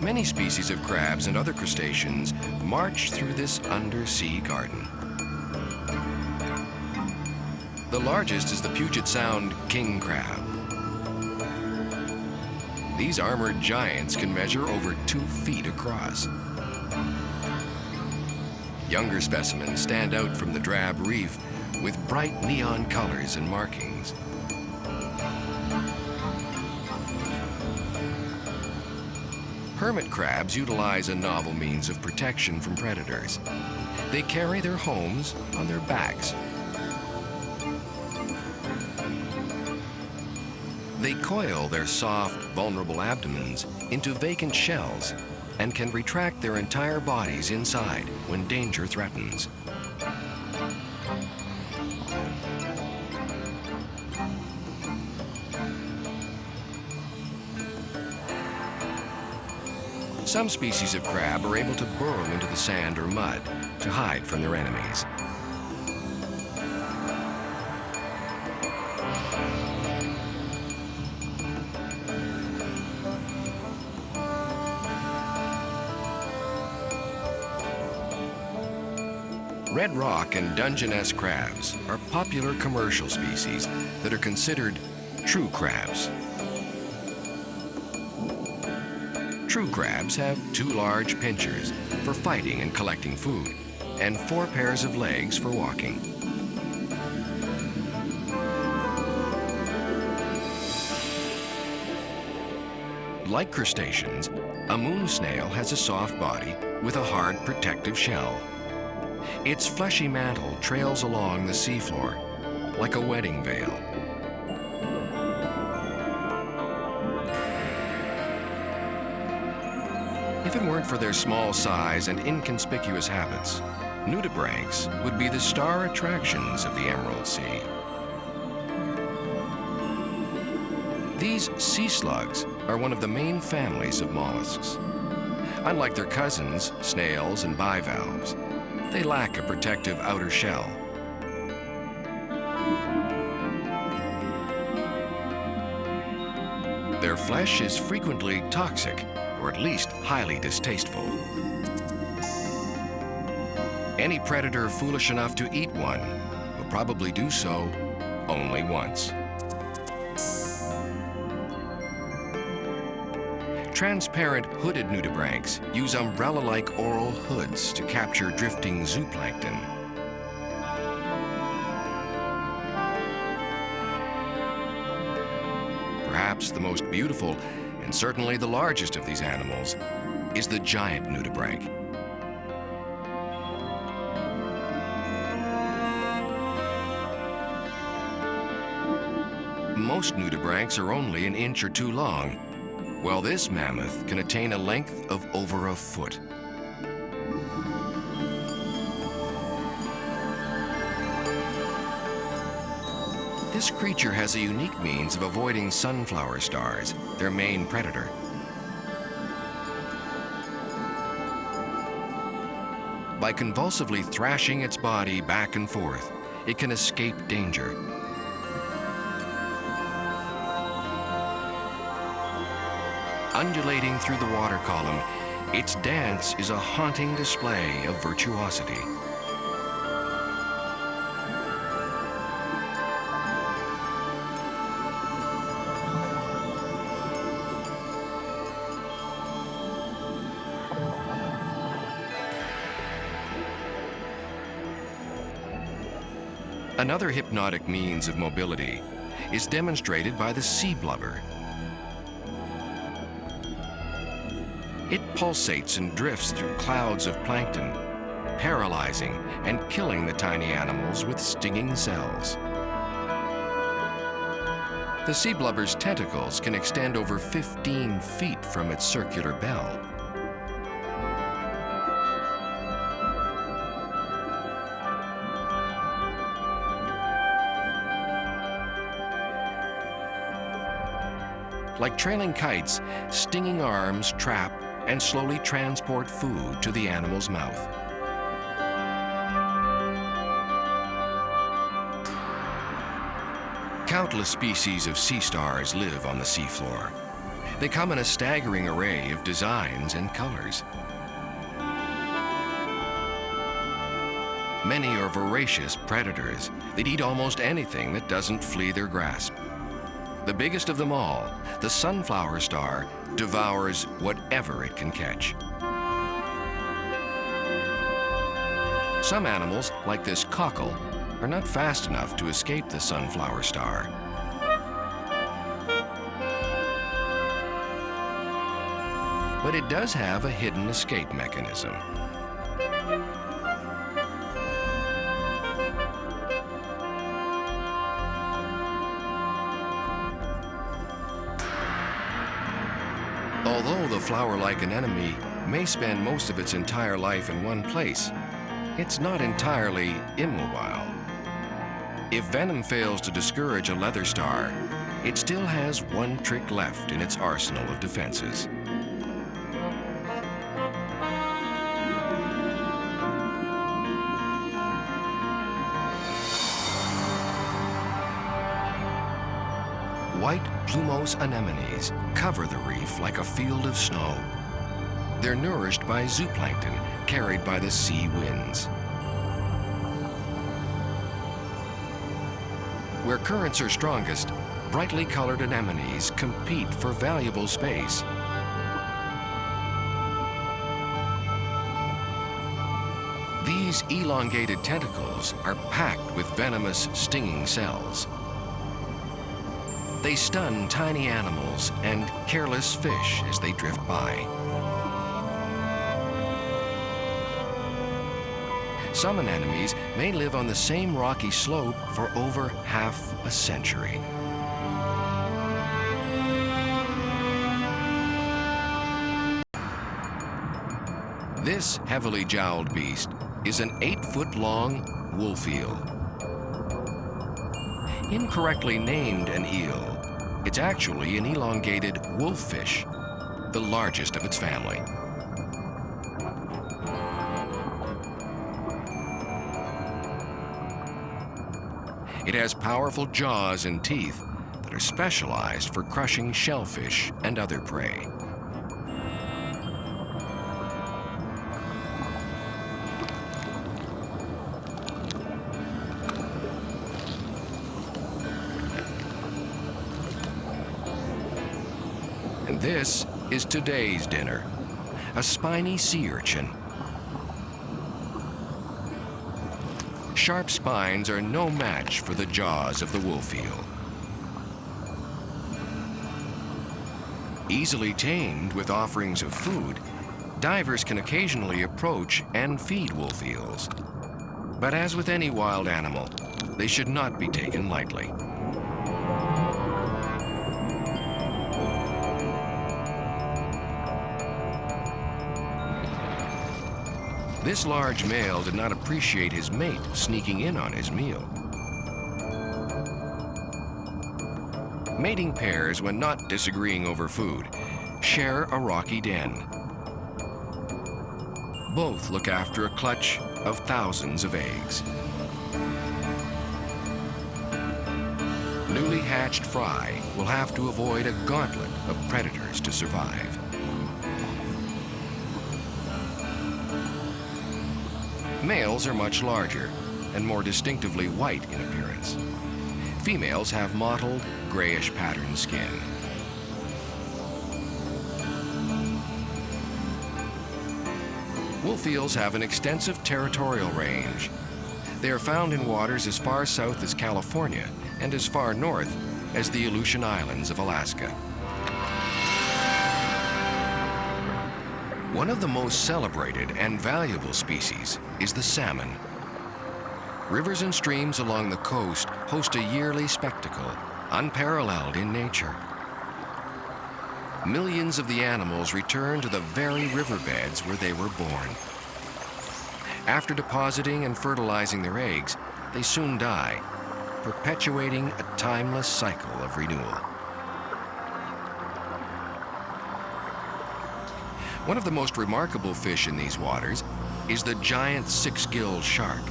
Many species of crabs and other crustaceans march through this undersea garden. The largest is the Puget Sound king crab. These armored giants can measure over 2 feet across. Younger specimens stand out from the drab reef with bright neon colors and markings. Hermit crabs utilize a novel means of protection from predators. They carry their homes on their backs. They coil their soft, vulnerable abdomens into vacant shells and can retract their entire bodies inside when danger threatens. Some species of crab are able to burrow into the sand or mud to hide from their enemies. Red rock and Dungeness crabs are popular commercial species that are considered true crabs. True crabs have 2 large pinchers for fighting and collecting food, and 4 pairs of legs for walking. Like crustaceans, a moon snail has a soft body with a hard protective shell. Its fleshy mantle trails along the seafloor like a wedding veil. If it weren't for their small size and inconspicuous habits, nudibranchs would be the star attractions of the Emerald Sea. These sea slugs are one of the main families of mollusks. Unlike their cousins, snails and bivalves, they lack a protective outer shell. Their flesh is frequently toxic, or at least highly distasteful. Any predator foolish enough to eat one will probably do so only once. Transparent hooded nudibranchs use umbrella-like oral hoods to capture drifting zooplankton. Perhaps the most beautiful and certainly the largest of these animals is the giant nudibranch. Most nudibranchs are only an inch or 2 long, while this mammoth can attain a length of over a foot. This creature has a unique means of avoiding sunflower stars, their main predator. By convulsively thrashing its body back and forth, it can escape danger. Undulating through the water column, its dance is a haunting display of virtuosity. Another hypnotic means of mobility is demonstrated by the sea blubber. It pulsates and drifts through clouds of plankton, paralyzing and killing the tiny animals with stinging cells. The sea blubber's tentacles can extend over 15 feet from its circular bell. Like trailing kites, stinging arms trap and slowly transport food to the animal's mouth. Countless species of sea stars live on the seafloor. They come in a staggering array of designs and colors. Many are voracious predators that eat almost anything that doesn't flee their grasp. The biggest of them all, the sunflower star, devours whatever it can catch. Some animals, like this cockle, are not fast enough to escape the sunflower star. But it does have a hidden escape mechanism. Although the flower-like anemone may spend most of its entire life in one place, it's not entirely immobile. If venom fails to discourage a leather star, it still has one trick left in its arsenal of defenses. White plumose anemones cover the reef like a field of snow. They're nourished by zooplankton carried by the sea winds. Where currents are strongest, brightly colored anemones compete for valuable space. These elongated tentacles are packed with venomous, stinging cells. They stun tiny animals and careless fish as they drift by. Some anemones may live on the same rocky slope for over half a century. This heavily jowled beast is an 8-foot-long wolf eel. Incorrectly named an eel, it's actually an elongated wolffish, the largest of its family. It has powerful jaws and teeth that are specialized for crushing shellfish and other prey. And this is today's dinner, a spiny sea urchin. Sharp spines are no match for the jaws of the wolf eel. Easily tamed with offerings of food, divers can occasionally approach and feed wolf eels. But as with any wild animal, they should not be taken lightly. This large male did not appreciate his mate sneaking in on his meal. Mating pairs, when not disagreeing over food, share a rocky den. Both look after a clutch of thousands of eggs. Newly hatched fry will have to avoid a gauntlet of predators to survive. Males are much larger and more distinctively white in appearance. Females have mottled, grayish patterned skin. Wolf eels have an extensive territorial range. They are found in waters as far south as California and as far north as the Aleutian Islands of Alaska. One of the most celebrated and valuable species is the salmon. Rivers and streams along the coast host a yearly spectacle, unparalleled in nature. Millions of the animals return to the very riverbeds where they were born. After depositing and fertilizing their eggs, they soon die, perpetuating a timeless cycle of renewal. One of the most remarkable fish in these waters is the giant six-gilled shark.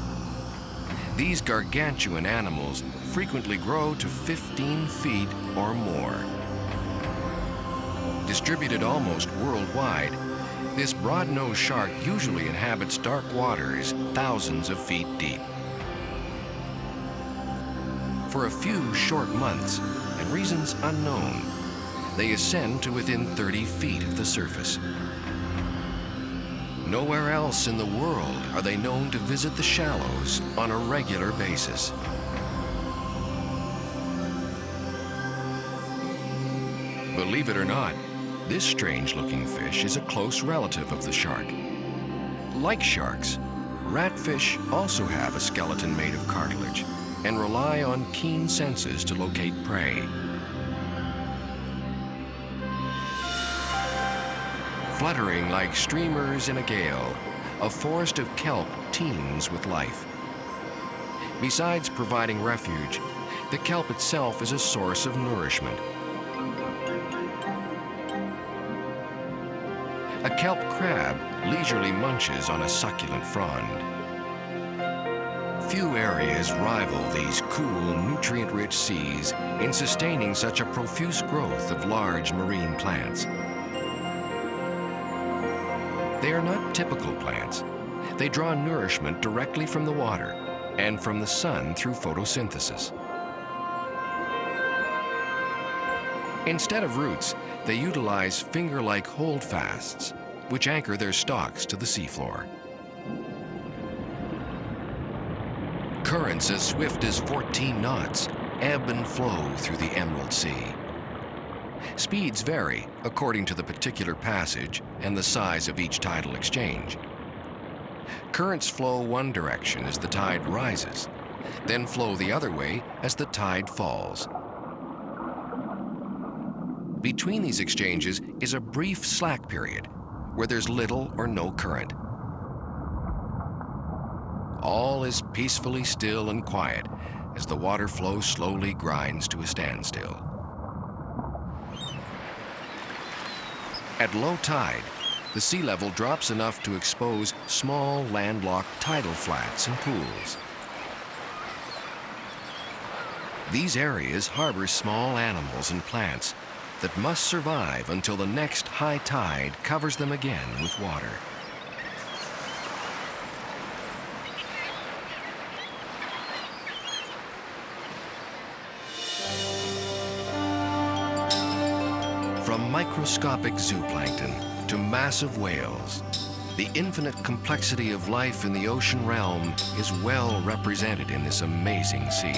These gargantuan animals frequently grow to 15 feet or more. Distributed almost worldwide, this broad-nosed shark usually inhabits dark waters thousands of feet deep. For a few short months, and reasons unknown, they ascend to within 30 feet of the surface. Nowhere else in the world are they known to visit the shallows on a regular basis. Believe it or not, this strange-looking fish is a close relative of the shark. Like sharks, ratfish also have a skeleton made of cartilage and rely on keen senses to locate prey. Fluttering like streamers in a gale, a forest of kelp teems with life. Besides providing refuge, the kelp itself is a source of nourishment. A kelp crab leisurely munches on a succulent frond. Few areas rival these cool, nutrient-rich seas in sustaining such a profuse growth of large marine plants. They are not typical plants. They draw nourishment directly from the water and from the sun through photosynthesis. Instead of roots, they utilize finger-like holdfasts, which anchor their stalks to the seafloor. Currents as swift as 14 knots ebb and flow through the Emerald Sea. Speeds vary according to the particular passage and the size of each tidal exchange. Currents flow one direction as the tide rises, then flow the other way as the tide falls. Between these exchanges is a brief slack period where there's little or no current. All is peacefully still and quiet as the water flow slowly grinds to a standstill. At low tide, the sea level drops enough to expose small landlocked tidal flats and pools. These areas harbor small animals and plants that must survive until the next high tide covers them again with water. From microscopic zooplankton to massive whales, the infinite complexity of life in the ocean realm is well represented in this amazing sea.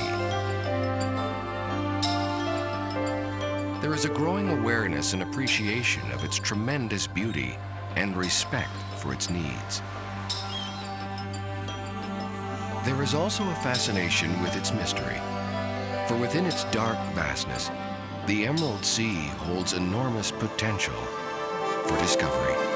There is a growing awareness and appreciation of its tremendous beauty and respect for its needs. There is also a fascination with its mystery, for within its dark vastness, the Emerald Sea holds enormous potential for discovery.